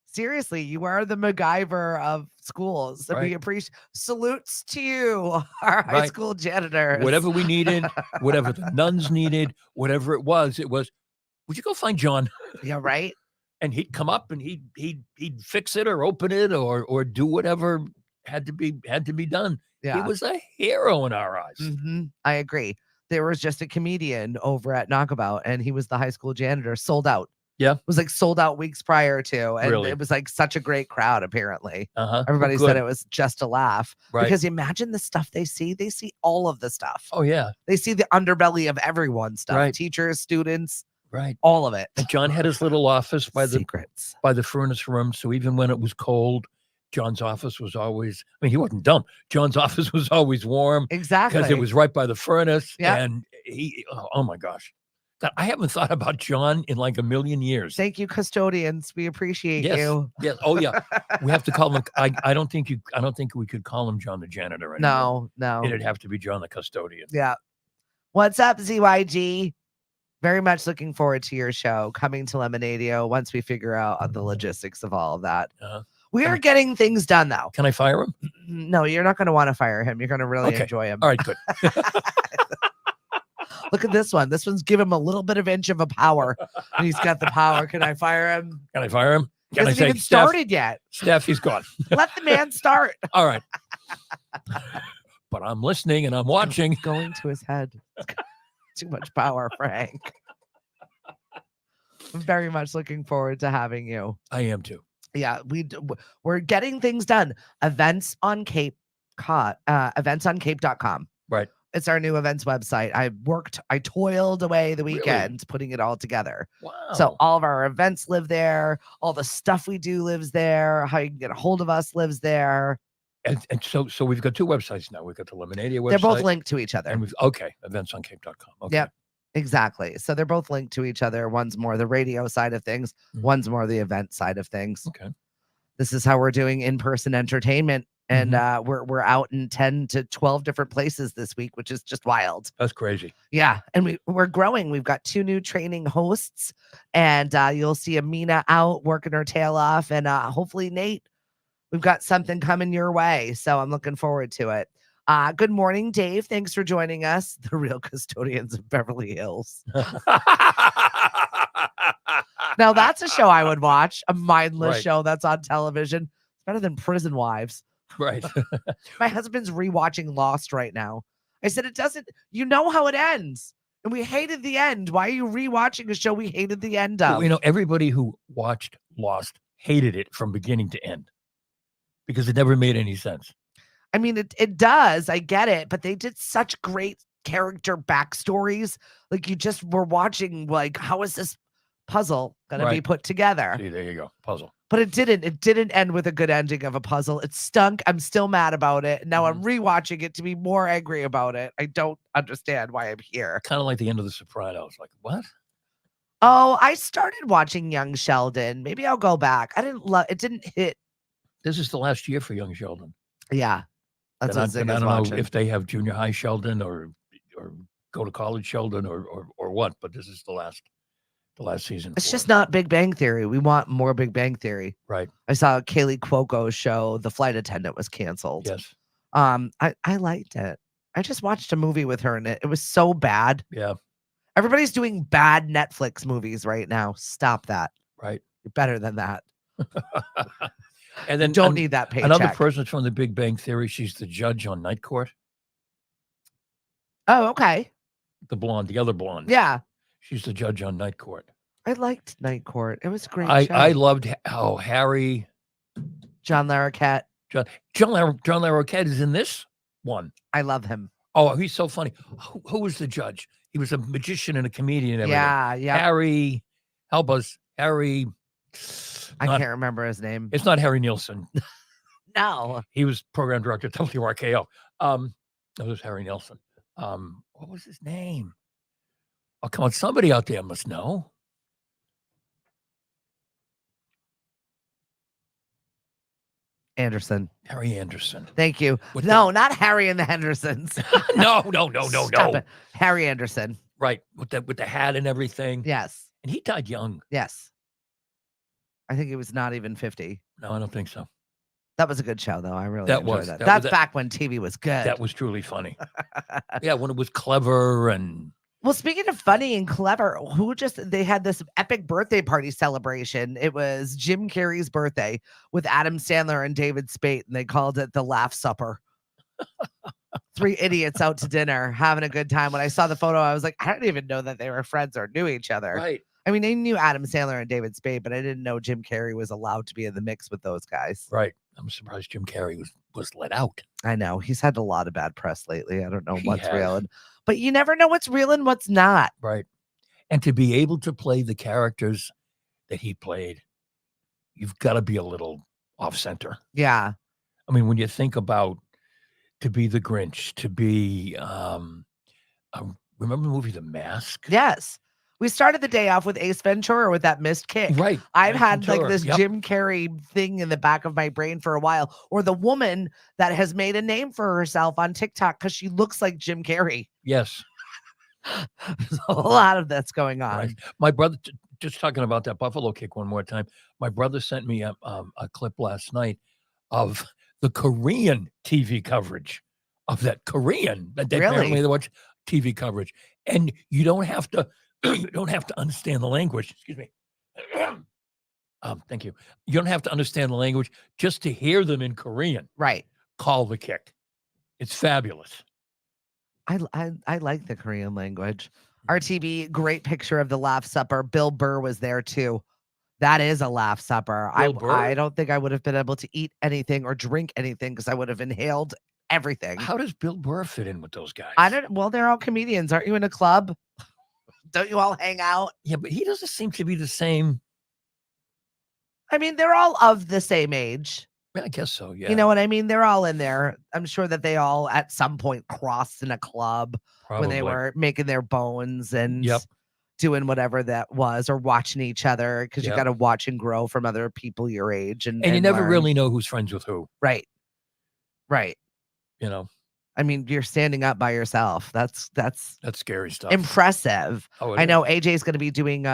Seriously, you are the MacGyver of schools. And we Right. appreciate salutes to you, our high Right. school janitors. Whatever we needed, whatever the nuns needed, whatever it was, would you go find John? Yeah, right. And he'd come up and he'd fix it or open it or do whatever had to be done. Yeah. He was a hero in our eyes. Mhm. I agree. There was just a comedian over at Knockabout, and he was the high school janitor, sold out. Yeah. It was like sold out weeks prior to. And Really? it was like such a great crowd, apparently. Uh-huh. Everybody Good. said it was just a laugh. Right. Because imagine the stuff they see. They see all of the stuff. Oh yeah. They see the underbelly of everyone's stuff. Right. Teachers, students, Right. all of it. And John had his little office by Secrets. the furnace room. So even when it was cold, John's office was always, I mean, he wasn't dumb. John's office was always warm Exactly. because it was right by the furnace. Yeah. And oh my gosh. God, I haven't thought about John in like a million years. Thank you, custodians. We appreciate Yes. you. Yes. Oh yeah. We have to call him. I don't think we could call him John the janitor anymore. No. It'd have to be John the custodian. Yeah. What's up, ZYG? Very much looking forward to your show coming to Lemonadio once we figure out the logistics of all of that. We are getting things done, though. Can I fire him? No, you're not going to want to fire him. You're going to really enjoy him. All right, good. Look at this one. This one's give him a little bit of inch of a power. And he's got the power. Can I fire him? Can I fire him? He Can I hasn't say, even started yet. Steph, he's gone. Let the man start. All right. But I'm listening and I'm watching. Going to his head. Too much power, Frank. I'm very much looking forward to having you. I am too. Yeah, we're getting things done. Events on Cape Cod, eventsoncape.com. Right. It's our new events website. I toiled away the Really? weekend putting it all together. Wow. So all of our events live there. All the stuff we do lives there. How you can get a hold of us lives there. And so we've got 2 websites now. We've got the Lemonadia website. They're both linked to each other. And eventsoncape.com. Okay. Yep. Exactly. So they're both linked to each other. One's more the radio side of things. Mhm. One's more the event side of things. Okay. This is how we're doing in-person entertainment. And we're out in 10 to 12 different places this week, which is just wild. That's crazy. Yeah. And we're growing. We've got 2 new training hosts, and you'll see Amina out working her tail off, and hopefully Nate, we've got something coming your way. So I'm looking forward to it. Good morning, Dave. Thanks for joining us. The Real Custodians of Beverly Hills. Now that's a show I would watch, a mindless Right. show that's on television. It's better than Prison Wives. Right. My husband's rewatching Lost right now. I said, it doesn't, you know how it ends. And we hated the end. Why are you rewatching a show we hated the end of? Well, you know, everybody who watched Lost hated it from beginning to end because it never made any sense. I mean, it does. I get it. But they did such great character backstories. Like, you just were watching, like, how is this puzzle going to be Right. put together? See, there you go. Puzzle. But it didn't end with a good ending of a puzzle. It stunk. I'm still mad about it. Now I'm rewatching it to be more angry about it. I don't understand why I'm here. Kind of like the end of The Sopranos. Like, what? Oh, I started watching Young Sheldon. Maybe I'll go back. I didn't love it. Didn't hit. This is the last year for young Sheldon. Yeah. That's And what Zig I is don't watching. know if they have junior high Sheldon or go to college Sheldon or what, but this is the last season. It's for just him. not Big Bang Theory. We want more Big Bang Theory. Right. I saw Kaylee Cuoco's show, The Flight Attendant, was canceled. Yes. I liked it. I just watched a movie with her in it. It was so bad. Yeah. Everybody's doing bad Netflix movies right now. Stop that. Right. You're better than that. And then Don't need that paycheck. another person's from The Big Bang Theory. She's the judge on Night Court. Oh, okay. The other blonde. Yeah. She's the judge on Night Court. I liked Night Court. It was a great show. I loved how Harry John Larroquette. John Larroquette is in this one. I love him. Oh, he's so funny. Who was the judge? He was a magician and a comedian and everything. Yeah, yeah. Harry, help us. Harry. I can't remember his name. It's not Harry Nielsen. No. He was program director at WRKO. That was Harry Nielsen. What was his name? Oh, come on. Somebody out there must know. Anderson. Harry Anderson. Thank you. With No, not Harry and the Hendersons. No. Stop it. Harry Anderson. Right. With the hat and everything. Yes. And he died young. Yes. I think he was not even 50. No, I don't think so. That was a good show, though. I really That enjoyed was- that. that That's was- back when TV was good. That was truly funny. Yeah, when it was clever and Well, speaking of funny and clever, they had this epic birthday party celebration. It was Jim Carrey's birthday with Adam Sandler and David Spade, and they called it the Laugh Supper. 3 idiots out to dinner, having a good time. When I saw the photo, I was like, I didn't even know that they were friends or knew each other. right. I mean, I knew Adam Sandler and David Spade, but I didn't know Jim Carrey was allowed to be in the mix with those guys. Right. I'm surprised Jim Carrey was let out. I know he's had a lot of bad press lately. I don't know He what's has. real, but you never know what's real and what's not. Right. And to be able to play the characters that he played, you've got to be a little off center. Yeah. I mean, when you think about to be the Grinch, to be remember the movie The Mask? Yes. We started the day off with Ace Ventura with that missed kick. Right. I've Ace had like Ventura. this Yep. Jim Carrey thing in the back of my brain for a while, or the woman that has made a name for herself on TikTok because she looks like Jim Carrey. Yes. There's a lot of that's going on. Right. My brother, just talking about that Buffalo kick one more time. My brother sent me a clip last night of the Korean TV coverage of that Korean. That they apparently Really? they watch TV coverage, and you don't have to you don't have to understand the language. Excuse me. Thank you. You don't have to understand the language just to hear them in Korean. Right. Call the kick. It's fabulous. I like the Korean language. RTB, great picture of the Laugh Supper. Bill Burr was there too. That is a Laugh Supper. Bill I Burr? don't think I would have been able to eat anything or drink anything because I would have inhaled everything. How does Bill Burr fit in with those guys? I don't. Well, they're all comedians. Aren't you in a club? Don't you all hang out? Yeah, but he doesn't seem to be the same. I mean, they're all of the same age. I guess so. Yeah. You know what I mean? They're all in there. I'm sure that they all at some point crossed in a club when they Probably. were making their bones and Yep. doing whatever that was, or watching each other because you Yep. got to watch and grow from other people your age, and And you never learn. really know who's friends with who. Right. You know, I mean, you're standing up by yourself. That's that's scary stuff. impressive. Oh, it I is. know AJ's going to be doing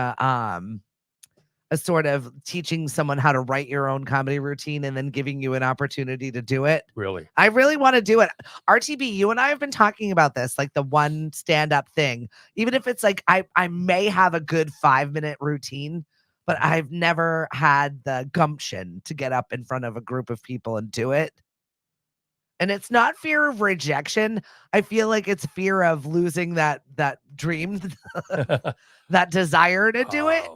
a sort of teaching someone how to write your own comedy routine and then giving you an opportunity to do it. Really. I really want to do it. RTB, you and I have been talking about this, like the one stand-up thing. Even if it's like I may have a good 5-minute routine, but I've never had the gumption to get up in front of a group of people and do it. And it's not fear of rejection. I feel like it's fear of losing that dream, that desire to do it.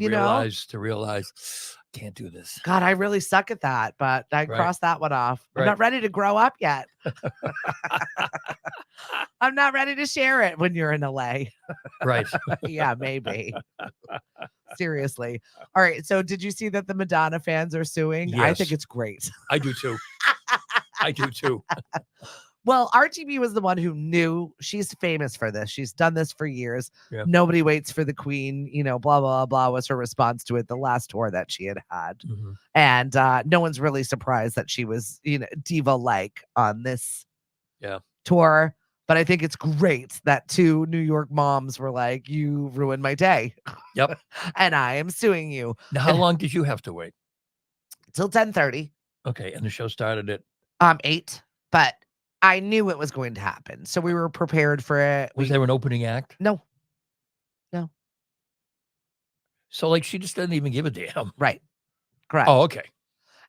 To realize, can't do this. God, I really suck at that, but I crossed that one off. I'm not ready to grow up yet. I'm not ready to share it when you're in LA. Right. Yeah, maybe. Seriously. All right. So did you see that the Madonna fans are suing? I think Yes. it's great. I do too. I do too. Well, RTB was the one who knew. She's famous for this. She's done this for years. Yeah. Nobody waits for the queen, blah, blah, blah was her response to it the last tour that she had. Mhm. And no one's really surprised that she was, diva-like on this tour. But I think it's great that 2 New York moms were like, you ruined my day. Yep. And I am suing you. Now, how long did you have to wait? Till 10:30. Okay. And the show started at 8. But I knew it was going to happen. So we were prepared for it. Was there an opening act? No. So like she just doesn't even give a damn. Right. Correct. Oh, okay.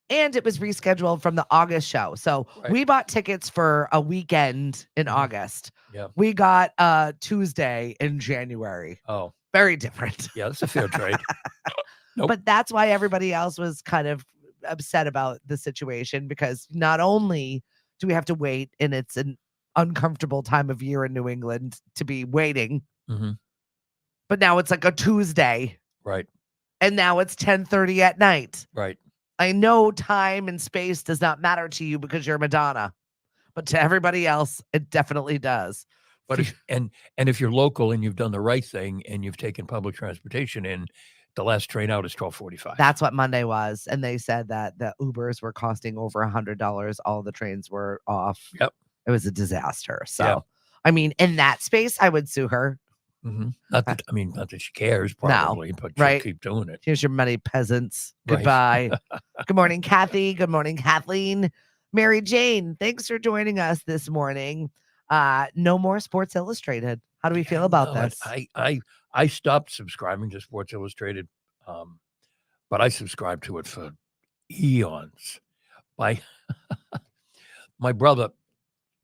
And it was rescheduled from the August show. So we bought tickets for a weekend in August. Yeah. We got a Tuesday in January. Oh. Very different. Yeah, that's a fair trade. Nope. But that's why everybody else was kind of upset about the situation, because not only do we have to wait, and it's an uncomfortable time of year in New England to be waiting, but now it's like a Tuesday. Right. And now it's 10:30 at night. Right. I know time and space does not matter to you because you're Madonna, but to everybody else, it definitely does. But if you're local and you've done the right thing and you've taken public transportation in, the last train out is 12:45. That's what Monday was. And they said that the Ubers were costing over $100. All the trains were off. Yep. It was a disaster. So, I mean, in that space, I would sue her. Not that she cares, probably, but she'll keep doing it. Here's your money, peasants. Right. Goodbye. Good morning, Kathy. Good morning, Kathleen. Mary Jane, thanks for joining us this morning. No more Sports Illustrated. How do we feel about this? I stopped subscribing to Sports Illustrated, but I subscribed to it for eons. My brother,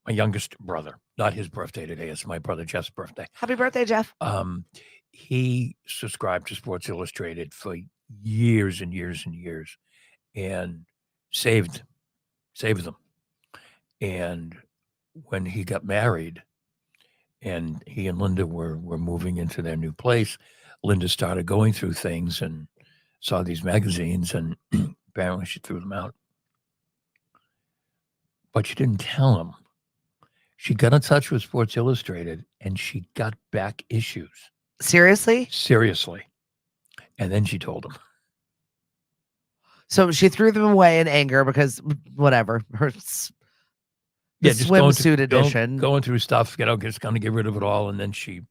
my youngest brother, not his birthday today, it's my brother Jeff's birthday. Happy birthday, Jeff. He subscribed to Sports Illustrated for years and years and years and saved them. And when he got married and he and Linda were moving into their new place, Linda started going through things and saw these magazines, and apparently she threw them out. But she didn't tell him. She got in touch with Sports Illustrated and she got back issues. Seriously? Seriously. And then she told him. So she threw them away in anger because whatever, her swimsuit edition. Going through stuff, just going to get rid of it all. And then she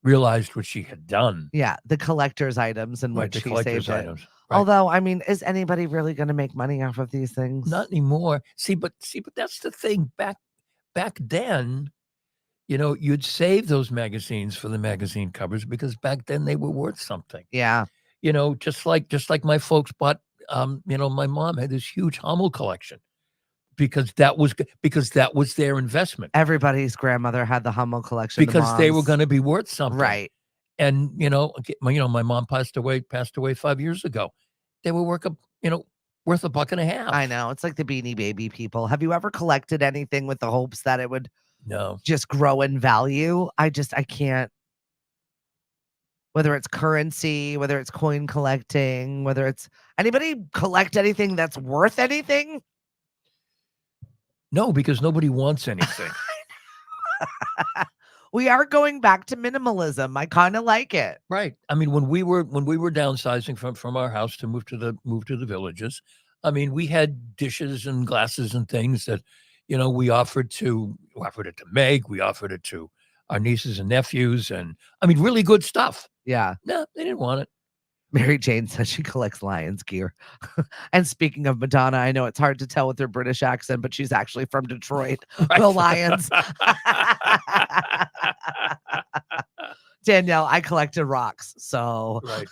realized what she had done. Yeah, the collector's items and what she saved it. Right. Although, I mean, is anybody really going to make money off of these things? Not anymore. See, but that's the thing. Back then, you'd save those magazines for the magazine covers because back then they were worth something. Yeah. Just like my folks bought, my mom had this huge Hummel collection. because that was their investment. Everybody's grandmother had the Hummel collection. Because they were going to be worth something. Right. And, my mom passed away 5 years ago. They were worth $1.50. I know. It's like the Beanie Baby people. Have you ever collected anything with the hopes that it would No. just grow in value? I can't. Whether it's currency, whether it's coin collecting, whether it's anybody collect anything that's worth anything? No, because nobody wants anything. We are going back to minimalism. I kind of like it. Right. I mean, when we were downsizing from our house to move to the villages, I mean, we had dishes and glasses and things that, we offered it to Meg, we offered it to our nieces and nephews, and I mean, really good stuff. Yeah. No, they didn't want it. Mary Jane says she collects Lions gear. And speaking of Madonna, I know it's hard to tell with her British accent, but she's actually from Detroit. Right. The Lions. Danielle, I collected rocks, so right.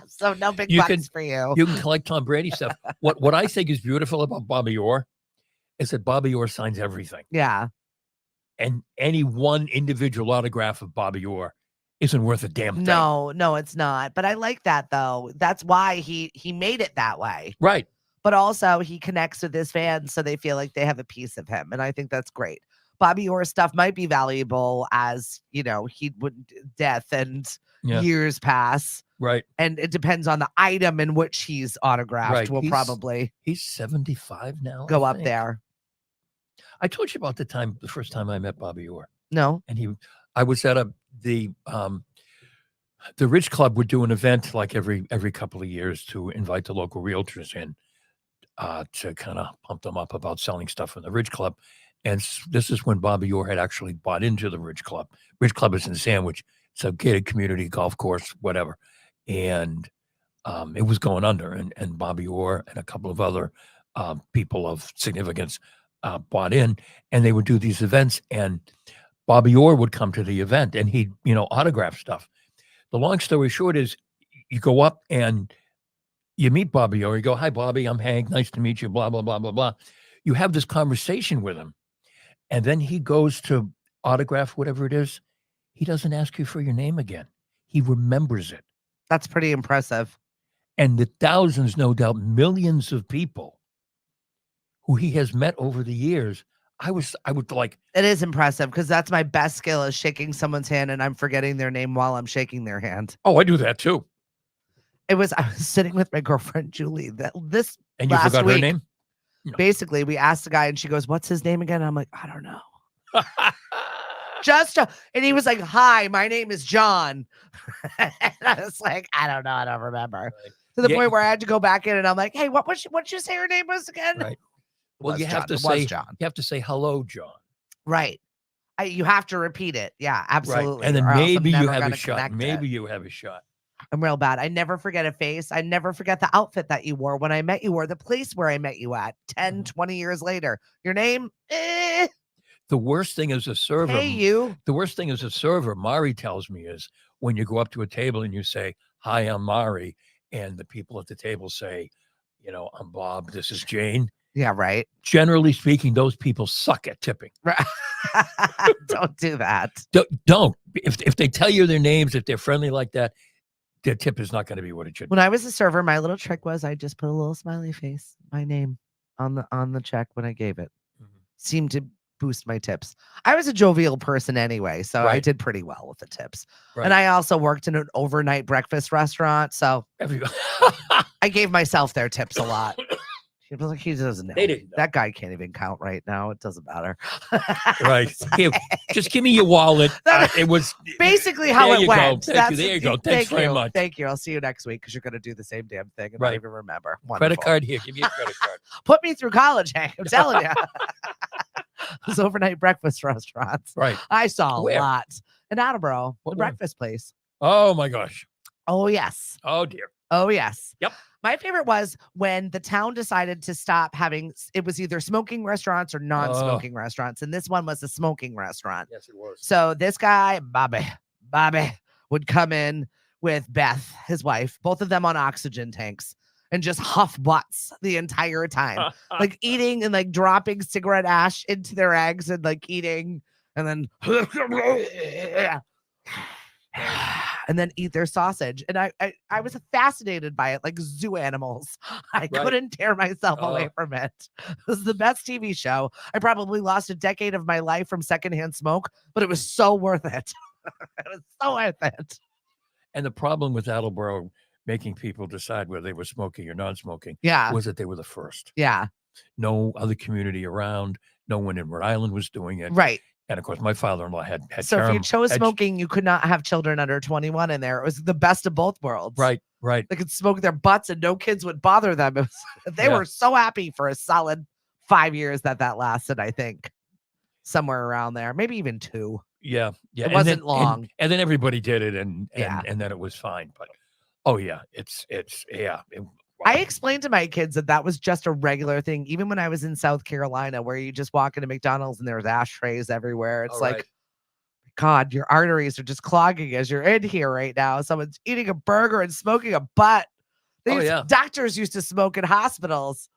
So no big bucks for you. You can collect Tom Brady stuff. What I think is beautiful about Bobby Orr is that Bobby Orr signs everything. Yeah. And any one individual autograph of Bobby Orr isn't worth a damn thing. No, it's not. But I like that though. That's why he made it that way. Right. But also he connects with his fans so they feel like they have a piece of him. And I think that's great. Bobby Orr stuff might be valuable as, he would death and years pass. Right. And it depends on the item in which he's autographed. Right. Probably he's 75 now. Go up there. I told you about the first time I met Bobby Orr. No. And I was at the Ridge Club would do an event like every couple of years to invite the local realtors in to kind of pump them up about selling stuff in the Ridge Club. And this is when Bobby Orr had actually bought into the Ridge Club. Ridge Club is in Sandwich. It's a gated community golf course, whatever. And it was going under. And Bobby Orr and a couple of other people of significance bought in. And they would do these events. And Bobby Orr would come to the event and he'd, autograph stuff. The long story short is you go up and you meet Bobby Orr. You go, "Hi, Bobby, I'm Hank. Nice to meet you, blah, blah, blah, blah, blah." You have this conversation with him. And then he goes to autograph whatever it is. He doesn't ask you for your name again. He remembers it. That's pretty impressive. And the thousands, no doubt, millions of people who he has met over the years, I would like. It is impressive because that's my best skill is shaking someone's hand and I'm forgetting their name while I'm shaking their hand. Oh, I do that too. I was sitting with my girlfriend, Julie, and you forgot her name? No. Basically, we asked the guy and she goes, "What's his name again?" And I'm like, "I don't know." And he was like, "Hi, my name is John." And I was like, "I don't know. I don't remember." Right. To the point where I had to go back in and I'm like, "Hey, what'd you say her name was again?" Right. Well, you have to say hello, John. Right. You have to repeat it. Yeah, absolutely. Right. And then maybe you have a shot. Maybe you have a shot. I'm real bad. I never forget a face. I never forget the outfit that you wore when I met you or the place where I met you at 10, 20 years later. Your name? The worst thing as a server. Hey, you. The worst thing as a server, Mari tells me, is when you go up to a table and you say, "Hi, I'm Mari." And the people at the table say, "I'm Bob. This is Jane." Yeah, right. Generally speaking, those people suck at tipping. Right. Don't do that. Don't. If they tell you their names, if they're friendly like that, their tip is not going to be what it should be. When I was a server, my little trick was I just put a little smiley face, my name on the check when I gave it. Mm-hmm. Seemed to boost my tips. I was a jovial person anyway, so I did pretty well with the tips. Right. And I also worked in an overnight breakfast restaurant, so I gave myself their tips a lot. He was like, he doesn't know. That guy can't even count right now. It doesn't matter. Right. Here, just give me your wallet. It was basically how it went. There you go. Thanks very much. Thank you. I'll see you next week because you're going to do the same damn thing and not even remember. Wonderful. Credit card here. Give me a credit card. Put me through college, Hank. I'm telling you. Those overnight breakfast restaurants. Right. I saw a lot. In Attleboro, the breakfast place. Oh, my gosh. Oh, yes. Oh, dear. Oh, yes. Yep. My favorite was when the town decided to stop having, it was either smoking restaurants or non-smoking restaurants. And this one was a smoking restaurant. Yes, it was. So this guy, Bobby, would come in with Beth, his wife, both of them on oxygen tanks. and just huff butts the entire time, like eating and like dropping cigarette ash into their eggs and like eating and then and then eat their sausage. And I was fascinated by it, like zoo animals. I couldn't tear myself away from it. It was the best TV show. I probably lost a decade of my life from secondhand smoke, but it was so worth it. It was so worth it. And the problem with Attleboro making people decide whether they were smoking or non-smoking was that they were the first. Yeah. No other community around. No one in Rhode Island was doing it. Right. And of course, my father-in-law had so if you chose smoking, you could not have children under 21 in there. It was the best of both worlds. Right. They could smoke their butts and no kids would bother them. They were so happy for a solid 5 years that lasted, I think. Somewhere around there. Maybe even 2. Yeah. It wasn't long. And then everybody did it and then it was fine. But I explained to my kids that was just a regular thing. Even when I was in South Carolina, where you just walk into McDonald's and there's ashtrays everywhere. It's God, your arteries are just clogging as you're in here right now. Someone's eating a burger and smoking a butt. Doctors used to smoke in hospitals.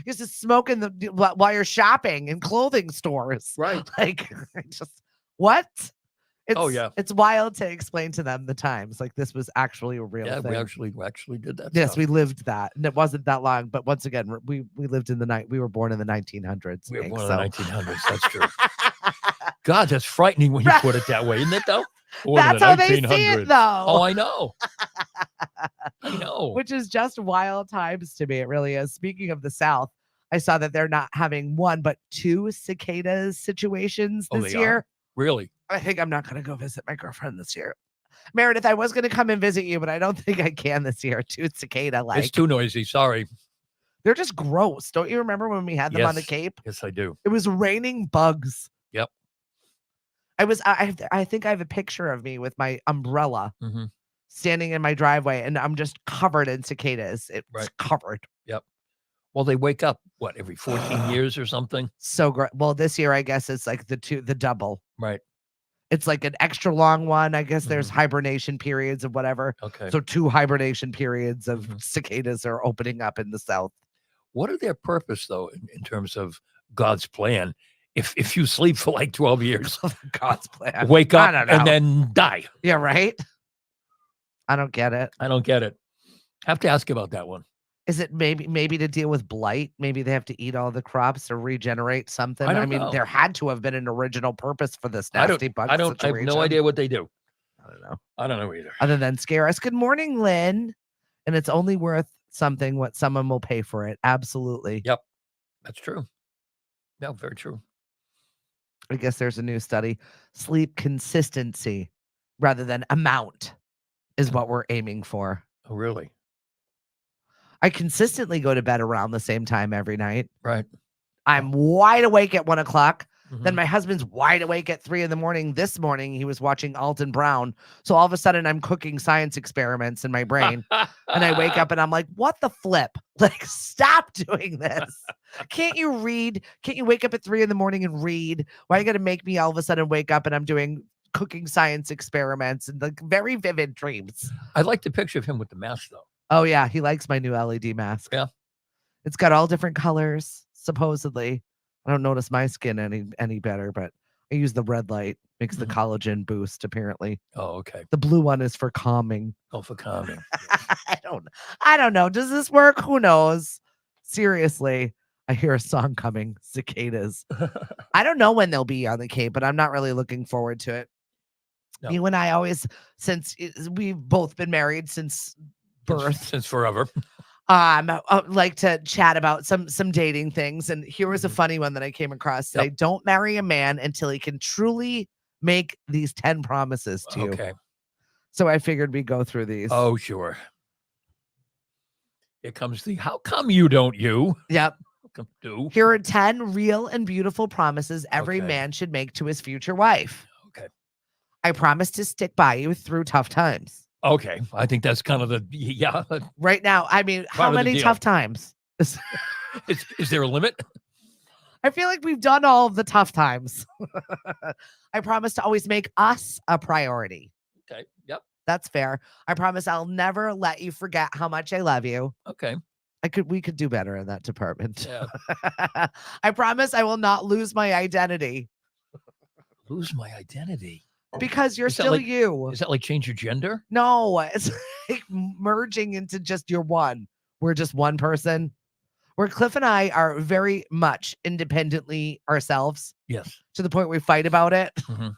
Used to smoke while you're shopping in clothing stores. Right. Like, what? It's wild to explain to them the times. Like, this was actually a real thing. We actually did that. Yes, we lived that. And it wasn't that long. But once again, we lived in the night. We were born in the 1900s. We were born in the 1900s. That's true. God, that's frightening when you put it that way, isn't it, though? That's how they see it, though. Oh, I know. I know. Which is just wild times to me. It really is. Speaking of the South, I saw that they're not having 1, but 2 cicadas situations this year. Really? I think I'm not going to go visit my girlfriend this year. Meredith, I was going to come and visit you, but I don't think I can this year. 2 cicada like. It's too noisy. Sorry. They're just gross. Don't you remember when we had them on the Cape? Yes, I do. It was raining bugs. Yep. I think I have a picture of me with my umbrella standing in my driveway, and I'm just covered in cicadas. It's covered. Yep. Well, they wake up, every 14 years or something? So great. Well, this year, I guess it's like the double. Right. It's like an extra long one. I guess there's hibernation periods of whatever. Okay. So 2 hibernation periods of cicadas are opening up in the South. What are their purpose, though, in terms of God's plan? If you sleep for like 12 years, God's plan. Wake up and then die. Yeah, right? I don't get it. Have to ask about that one. Is it maybe to deal with blight? Maybe they have to eat all the crops to regenerate something. I mean, there had to have been an original purpose for this nasty bug situation. I have no idea what they do. I don't know. I don't know either. Other than scare us. Good morning, Lynn. And it's only worth something what someone will pay for it. Absolutely. Yep. That's true. Yeah, very true. I guess there's a new study. Sleep consistency rather than amount is what we're aiming for. Oh, really? I consistently go to bed around the same time every night. Right. I'm wide awake at 1 o'clock. Then my husband's wide awake at 3 a.m. This morning, he was watching Alton Brown. So all of a sudden, I'm cooking science experiments in my brain. And I wake up and I'm like, what the flip? Like, stop doing this. Can't you read? Can't you wake up at 3 a.m. and read? Why are you going to make me all of a sudden wake up and I'm doing cooking science experiments and like very vivid dreams? I like the picture of him with the mask, though. Oh, yeah. He likes my new LED mask. Yeah. It's got all different colors, supposedly. I don't notice my skin any better, but I use the red light. Makes the collagen boost, apparently. Oh, okay. The blue one is for calming. Oh, for calming. I don't know. Does this work? Who knows? Seriously. I hear a song coming. Cicadas. I don't know when they'll be on the Cape, but I'm not really looking forward to it. No. You and I always, since we've both been married since birth. Since forever. Like to chat about some dating things. And here was a funny one that I came across today. Don't marry a man until he can truly make these 10 promises to you. Okay. So I figured we'd go through these. Oh, sure. Here comes how come you don't you? Yep. Do. Here are 10 real and beautiful promises every man should make to his future wife. Okay. I promise to stick by you through tough times. Okay. I think that's kind of right now, I mean, how many tough times? Is there a limit? I feel like we've done all of the tough times. I promise to always make us a priority. Okay. Yep. That's fair. I promise I'll never let you forget how much I love you. Okay. We could do better in that department. Yeah. I promise I will not lose my identity Lose my identity. because you're Is that still like- you. Is that like change your gender? No, it's like merging into just your one. We're just one person. Where Cliff and I are very much independently ourselves Yes. to the point we fight about it. Mhm.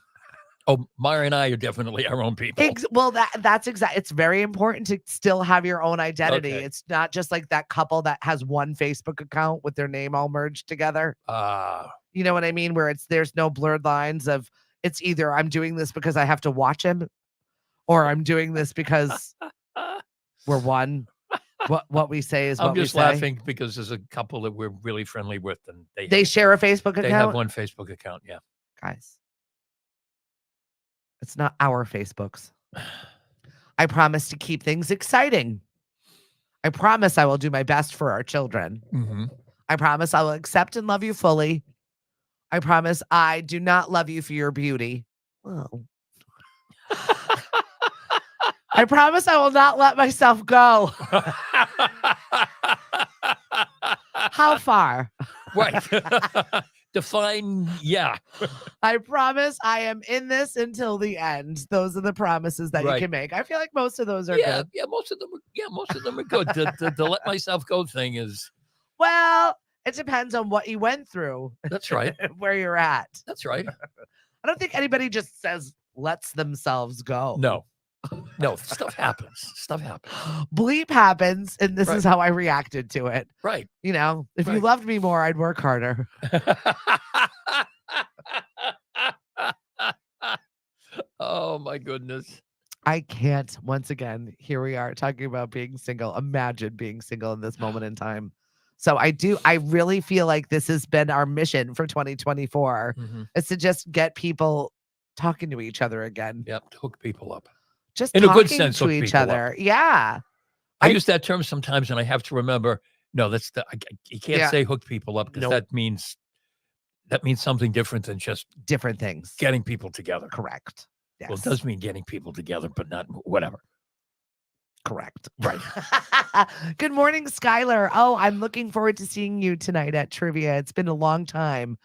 Oh, Mara and I are definitely our own people. Well, that's exact. It's very important to still have your own identity. Okay. It's not just like that couple that has one Facebook account with their name all merged together. You know what I mean? Where there's no blurred lines of it's either I'm doing this because I have to watch him, or I'm doing this because we're one. What we say is I'm what we just say. laughing because there's a couple that we're really friendly with, and They share a Facebook account. They have one Facebook account. Yeah, guys. It's not our Facebooks. I promise to keep things exciting. I promise I will do my best for our children. Mm-hmm. I promise I will accept and love you fully. I promise I do not love you for your beauty. Oh. I promise I will not let myself go. How far? Right. Define, yeah. I promise I am in this until the end. Those are the promises that you Right. can make. I feel like most of those are Yeah, good. yeah, most of them are good. The let myself go thing is Well, it depends on what you went through. That's right. Where you're at. That's right. I don't think anybody just says lets themselves go. No, stuff happens. Bleep happens, and this is how I reacted to it. Right. You know, if you Right. loved me more, I'd work harder. Oh my goodness. I can't. Once again, here we are talking about being single. Imagine being single in this moment in time. So I really feel like this has been our mission for 2024 is to just get people talking to each other again. Yep, to hook people up. Just In a talking good sense, to hook each people up. other. Yeah. I use that term sometimes, and I have to remember. No, you can't say hook people up because that means something different than just different things. Getting people together. Correct. Yes. Well, it does mean getting people together, but not whatever. Correct. Right. Good morning, Skylar. Oh, I'm looking forward to seeing you tonight at trivia. It's been a long time.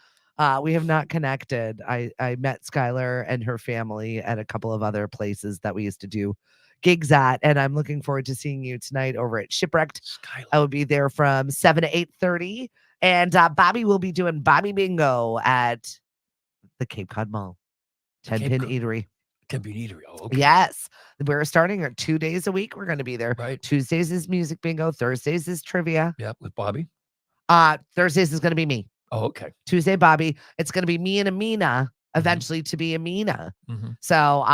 We have not connected. I met Skylar and her family at a couple of other places that we used to do gigs at, and I'm looking forward to seeing you tonight over at Shipwrecked. Skylar. I will be there from 7 to 8:30, and Bobby will be doing Bobby Bingo at the Cape Cod Mall, 10-pin eatery. 10-pin eatery. Oh, okay. Yes, we're starting 2 days a week. We're going to be there. Right. Tuesdays is music bingo. Thursdays is trivia. Yeah, with Bobby. Thursdays is going to be me. Oh, okay. Tuesday, Bobby. It's going to be me and Amina eventually to be Amina. Mm-hmm. So,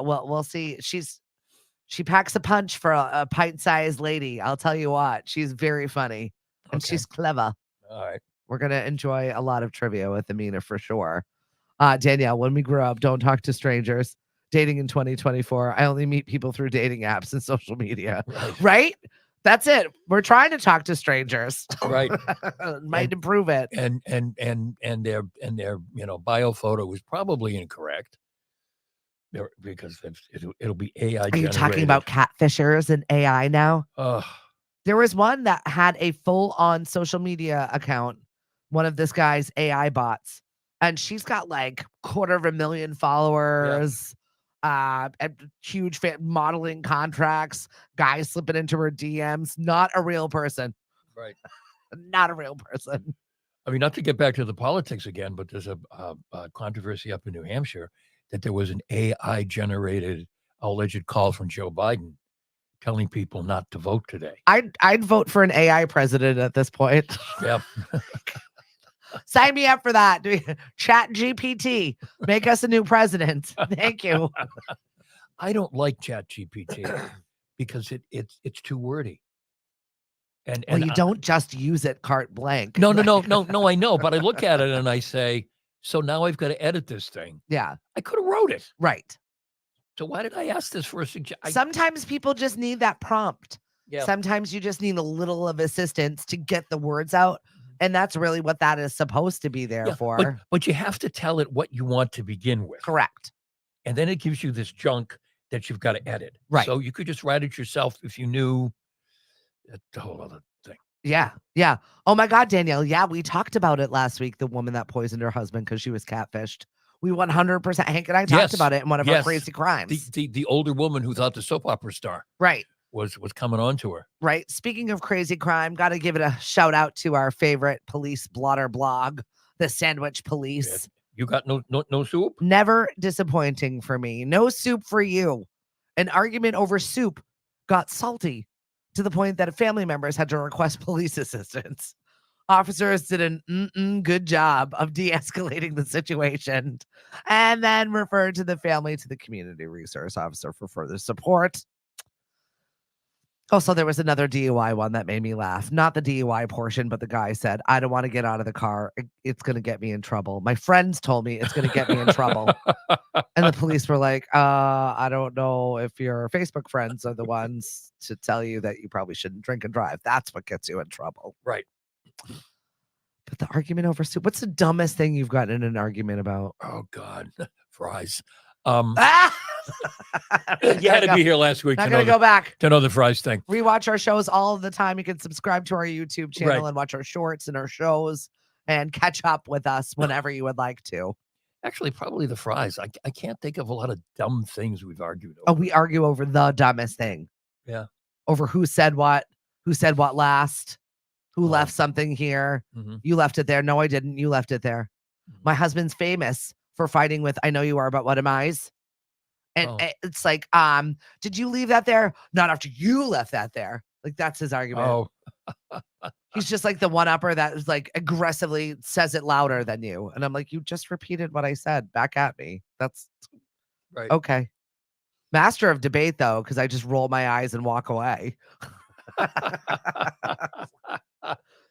we'll see. She packs a punch for a pint-sized lady. I'll tell you what, she's very funny and she's clever. All right. We're going to enjoy a lot of trivia with Amina for sure. Danielle, when we grow up, don't talk to strangers. Dating in 2024. I only meet people through dating apps and social media. Right? That's it. We're trying to talk to strangers. Right. Might improve it. And their bio photo was probably incorrect. Because it'll be AI. Are you talking about catfishers and AI now? Oh. There was one that had a full-on social media account, one of this guy's AI bots, and she's got like 250,000 followers. And huge modeling contracts, guys slipping into her DMs. Not a real person. Right. Not a real person. I mean, not to get back to the politics again, but there's a controversy up in New Hampshire that there was an AI-generated alleged call from Joe Biden telling people not to vote today. I'd vote for an AI president at this point. Yep. Sign me up for that. Chat GPT. Make us a new president. Thank you. I don't like Chat GPT because it's too wordy. And you don't just use it carte blanche. No, I know. But I look at it and I say, so now I've got to edit this thing. Yeah. I could have wrote it. Right. So why did I ask this for a suggestion? Sometimes people just need that prompt. Yeah. Sometimes you just need a little of assistance to get the words out. And that's really what that is supposed to be there for. But you have to tell it what you want to begin with. Correct. And then it gives you this junk that you've got to edit. Right. So you could just write it yourself if you knew. That's a whole other thing. Yeah. Yeah. Oh my God, Danielle. Yeah, we talked about it last week. The woman that poisoned her husband because she was catfished. We 100%. Hank and I talked Yes, about it in one of our yes. crazy crimes. The older woman who thought the soap opera star Right. was coming on to her. Right. Speaking of crazy crime, got to give it a shout out to our favorite police blotter blog, the Sandwich Police. You got no soup? Never disappointing for me. No soup for you. An argument over soup got salty to the point that family members had to request police assistance. Officers did an good job of de-escalating the situation and then referred to the family to the community resource officer for further support. Also, there was another DUI one that made me laugh. Not the DUI portion, but the guy said, I don't want to get out of the car. It's going to get me in trouble. My friends told me it's going to get me in trouble. And the police were like, I don't know if your Facebook friends are the ones to tell you that you probably shouldn't drink and drive. That's what gets you in trouble. Right. But the argument over soup, what's the dumbest thing you've gotten in an argument about? Oh, God. Fries. You had to be here last week Not going to go back. To know the fries thing. Rewatch our shows all of the time. You can subscribe to our YouTube channel Right. and watch our shorts and our shows and catch up with us whenever you would like to. Actually, probably the fries. I can't think of a lot of dumb things we've argued over. Oh, we argue over the dumbest thing. Yeah. Over who said what last, who left something here. Mm-hmm. You left it there. No, I didn't. You left it there. Mm-hmm. My husband's famous for fighting with, I know you are, but what am I's? And it's like, did you leave that there? Not after you left that there. Like, that's his argument. Oh. He's just like the one-upper that is like aggressively says it louder than you. And I'm like, you just repeated what I said back at me. That's right. Okay. Master of debate, though, because I just roll my eyes and walk away.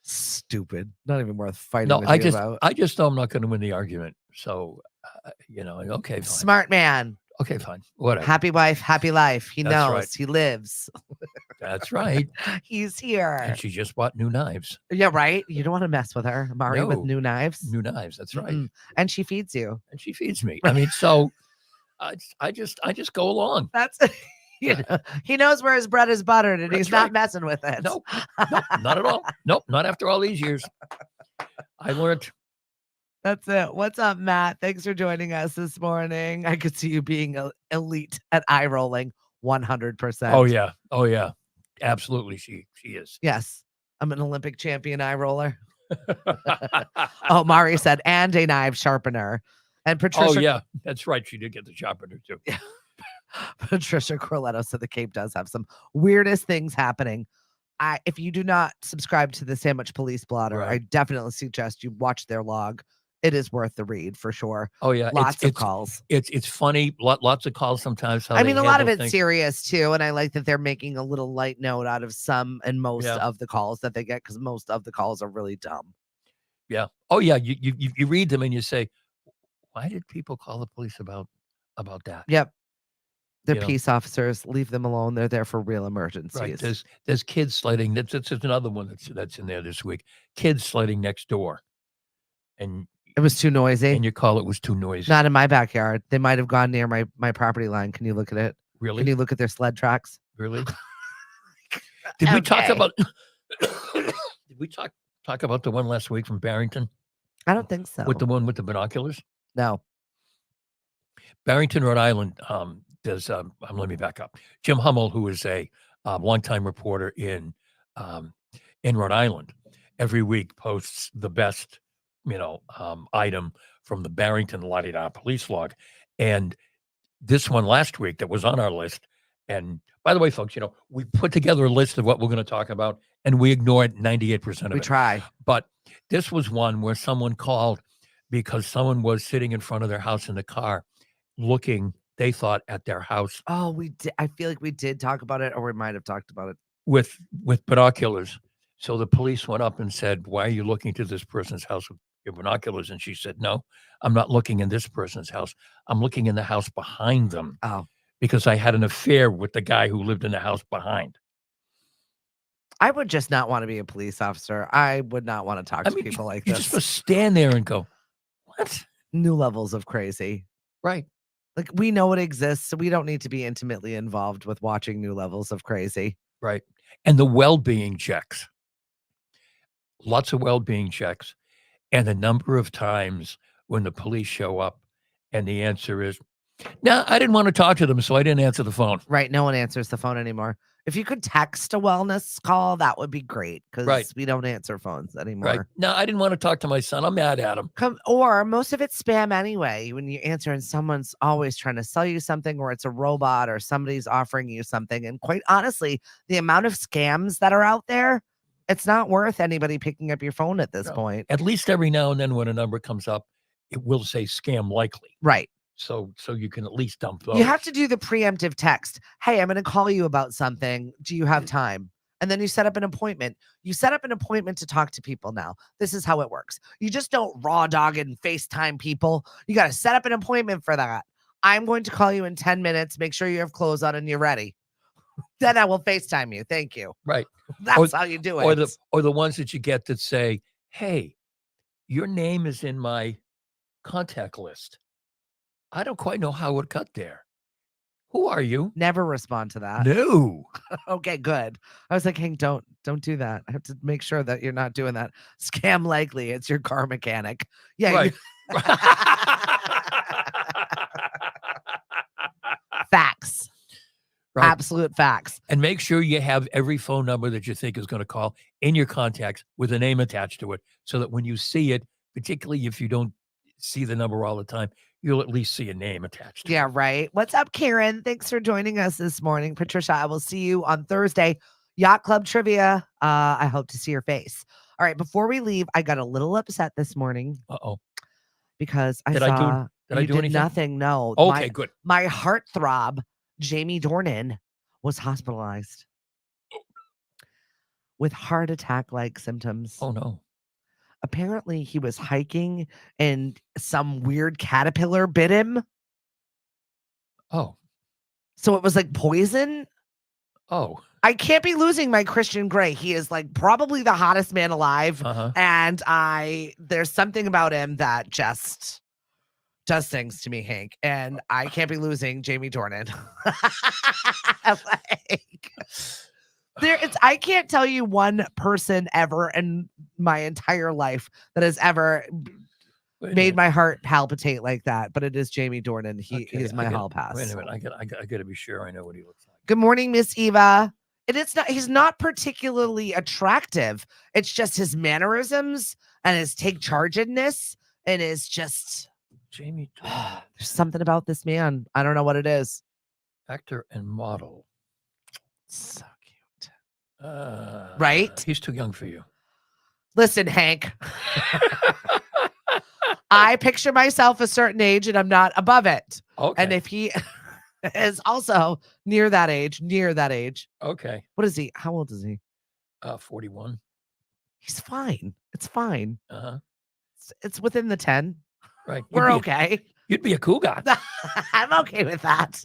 Stupid. Not even worth fighting with you about. I just know I'm not going to win the argument. So, okay, fine. Smart man. Okay, fine. Whatever. Happy wife, happy life. He knows. Right. He lives. That's right. He's here. And she just bought new knives. Yeah, right? You don't want to mess with her. Mari with new knives. New knives. That's right. Mm-mm. And she feeds you. And she feeds me. I mean, so I just go along. That's he knows where his bread is buttered and he's not messing with it. Nope, not at all. Nope, not after all these years. I learned. That's it. What's up, Matt? Thanks for joining us this morning. I could see you being elite at eye rolling 100%. Oh yeah. Absolutely. She is. Yes. I'm an Olympic champion eye roller. Oh, Mari said, and a knife sharpener. And Patricia. Oh, yeah. That's right. She did get the sharpener too. Yeah. Patricia Corletto said the Cape does have some weirdest things happening. If you do not subscribe to the Sandwich Police blotter, I definitely suggest you watch their log. It is worth the read for sure. Oh yeah, lots of calls. It's funny. Lots of calls sometimes. I mean, a lot of it's serious too, and I like that they're making a little light note out of some and most of the calls that they get because most of the calls are really dumb. Yeah. Oh yeah. You read them and you say, why did people call the police about that? Yep. They're peace officers. Leave them alone. They're there for real emergencies. Right. There's kids sledding. That's another one that's in there this week. Kids sledding next door, and it was too noisy. And you call it was too noisy. Not in my backyard. They might have gone near my property line. Can you look at it? Really? Can you look at their sled tracks? Really? Did we talk about? Did we talk about the one last week from Barrington? I don't think so. With the one with the binoculars? No. Barrington, Rhode Island. There's let me back up. Jim Hummel, who is a longtime reporter in Rhode Island, every week posts the best item from the Barrington La-di-da police log. And this one last week that was on our list. And by the way, folks, we put together a list of what we're going to talk about and we ignored 98% of it. We try. But this was one where someone called because someone was sitting in front of their house in the car looking, they thought, at their house. Oh, we did. I feel like we did talk about it, or we might have talked about it. With binoculars. So the police went up and said, why are you looking to this person's house with your binoculars? And she said, no, I'm not looking in this person's house. I'm looking in the house behind them. Oh. Because I had an affair with the guy who lived in the house behind. I would just not want to be a police officer. I would not want to talk to people like this. You just stand there and go, what? New levels of crazy. Right. Like, we know it exists, so we don't need to be intimately involved with watching new levels of crazy. Right. And the well-being checks. Lots of well-being checks. And the number of times when the police show up and the answer is, no, I didn't want to talk to them, so I didn't answer the phone. Right. No one answers the phone anymore. If you could text a wellness call, that would be great, because Right. we don't answer phones Right. anymore. No, I didn't want to talk to my son. I'm mad at him. Or most of it's spam anyway. When you answer and someone's always trying to sell you something, or it's a robot, or somebody's offering you something. And quite honestly, the amount of scams that are out there, it's not worth anybody picking up your phone at this No. point. At least every now and then when a number comes up, it will say scam likely. Right. So you can at least dump those. You have to do the preemptive text. Hey, I'm going to call you about something. Do you have time? And then you set up an appointment. You set up an appointment to talk to people now. This is how it works. You just don't raw dog and FaceTime people. You got to set up an appointment for that. I'm going to call you in 10 minutes. Make sure you have clothes on and you're ready. Then I will FaceTime you. Thank you. Right. That's how you do it. Or the ones that you get that say, hey, your name is in my contact list. I don't quite know how it got there. Who are you? Never respond to that. No. Okay, good. I was like, Hank, don't do that. I have to make sure that you're not doing that. Scam likely. It's your car mechanic. Yeah. Right. Facts. Right. Absolute facts. And make sure you have every phone number that you think is going to call in your contacts with a name attached to it, so that when you see it, particularly if you don't see the number all the time, you'll at least see a name attached to it. Yeah, right. What's up, Karen? Thanks for joining us this morning. Patricia, I will see you on Thursday. Yacht Club Trivia. I hope to see your face. All right, before we leave, I got a little upset this morning. Uh-oh. Because I Did saw I do anything? nothing. No. Okay, good. My heartthrob, Jamie Dornan, was hospitalized with heart attack-like symptoms. Oh, no. Apparently, he was hiking and some weird caterpillar bit him. Oh. So it was like poison. Oh. I can't be losing my Christian Grey. He is like probably the hottest man alive. Uh-huh. And there's something about him that just does things to me, Hank. And I can't be losing Jamie Dornan. I can't tell you one person ever in my entire life that has ever made my heart palpitate like that, but it is Jamie Dornan. He is my hall pass. Wait a minute, I got to be sure I know what he looks like. Good morning, Miss Eva. He's not particularly attractive. It's just his mannerisms and his take chargedness, and is just Jamie Dornan. There's something about this man. I don't know what it is. Actor and model. So cute. Right? He's too young for you. Listen, Hank. I picture myself a certain age and I'm not above it. Okay. And if he is also near that age. Okay. What is he? How old is he? 41. He's fine. It's fine. Uh-huh. It's within the 10. Right. We're okay. You'd be a cool guy. I'm okay with that.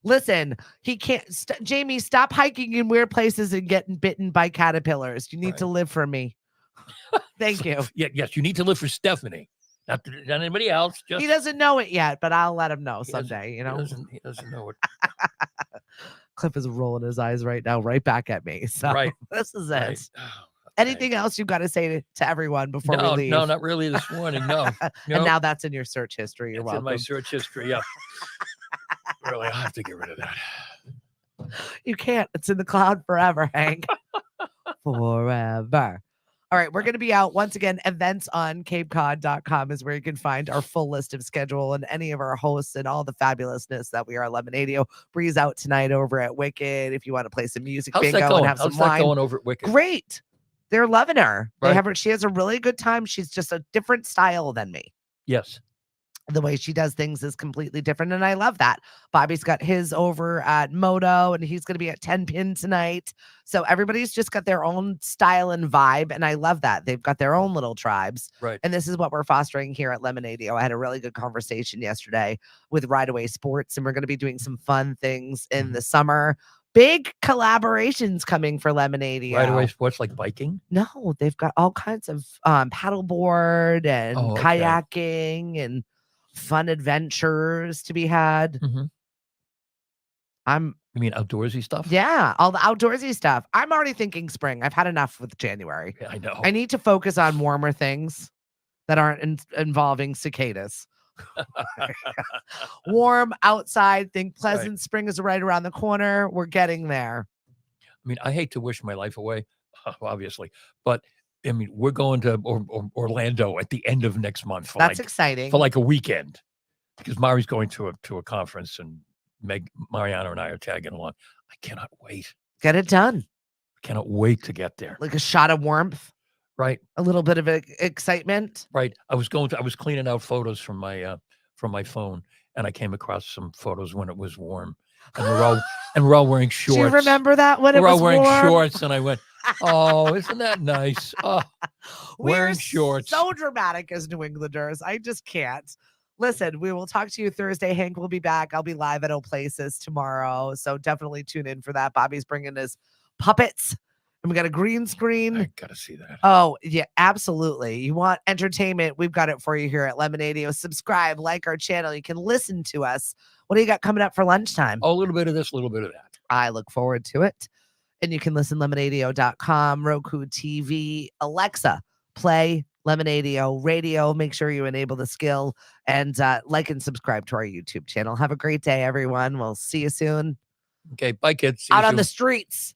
Listen, he can't. Jamie, stop hiking in weird places and getting bitten by caterpillars. You need to live for me. Thank you. Yes, you need to live for Stephanie. Not anybody else. He doesn't know it yet, but I'll let him know someday. He doesn't know it. Cliff is rolling his eyes right now, right back at me. So this is it. Right. Oh, anything else you've got to say to everyone before we leave? No, not really this morning. No. And now that's in your search history. You're welcome. In my search history. Yeah. Really, I have to get rid of that. You can't. It's in the cloud forever, Hank. Forever. All right, we're going to be out once again. Events on capecod.com is where you can find our full list of schedule and any of our hosts and all the fabulousness that we are 1180. Breeze out tonight over at Wicked. If you want to play some music bingo and have some wine. How's that going over at Wicked? Great. They're loving her. Right. She has a really good time. She's just a different style than me. Yes. The way she does things is completely different, and I love that. Bobby's got his over at Moto, and he's going to be at 10 Pin tonight. So everybody's just got their own style and vibe, and I love that. They've got their own little tribes. Right. And this is what we're fostering here at Lemonade. I had a really good conversation yesterday with Ride Away Sports, and we're going to be doing some fun things in the summer. Big collaborations coming for Lemonade. Right Away Sports, like biking? No, they've got all kinds of paddleboard and kayaking and fun adventures to be had. Mm-hmm. You mean outdoorsy stuff? Yeah, all the outdoorsy stuff. I'm already thinking spring. I've had enough with January. Yeah, I know. I need to focus on warmer things that aren't involving cicadas. Warm outside. Think pleasant. Right. Spring is right around the corner. We're getting there. I mean, I hate to wish my life away, obviously, but I mean, we're going to Orlando at the end of next month. That's exciting. For like a weekend, because Mari's going to a conference, and Mariana and I are tagging along. I cannot wait. Get it done. I cannot wait to get there. Like a shot of warmth. Right. A little bit of excitement. Right. I was cleaning out photos from my phone, and I came across some photos when it was warm, and we're all wearing shorts. Do you remember that when it was warm? We're all wearing shorts, and I went, oh, isn't that nice? Oh, wearing shorts. So dramatic as New Englanders. I just can't. Listen, we will talk to you Thursday. Hank will be back. I'll be live at O Places tomorrow. So definitely tune in for that. Bobby's bringing his puppets. And we got a green screen. I got to see that. Oh, yeah, absolutely. You want entertainment? We've got it for you here at Lemonadio. Subscribe, like our channel. You can listen to us. What do you got coming up for lunchtime? Oh, a little bit of this, a little bit of that. I look forward to it. And you can listen lemonadio.com, Roku TV, Alexa, play Lemonadio radio. Make sure you enable the skill and like and subscribe to our YouTube channel. Have a great day, everyone. We'll see you soon. Okay, bye, kids. Out on the streets.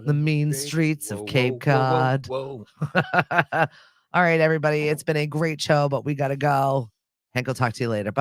The mean streets of Cape Cod. Whoa. All right, everybody. It's been a great show, but we got to go. Hank will talk to you later. Bye.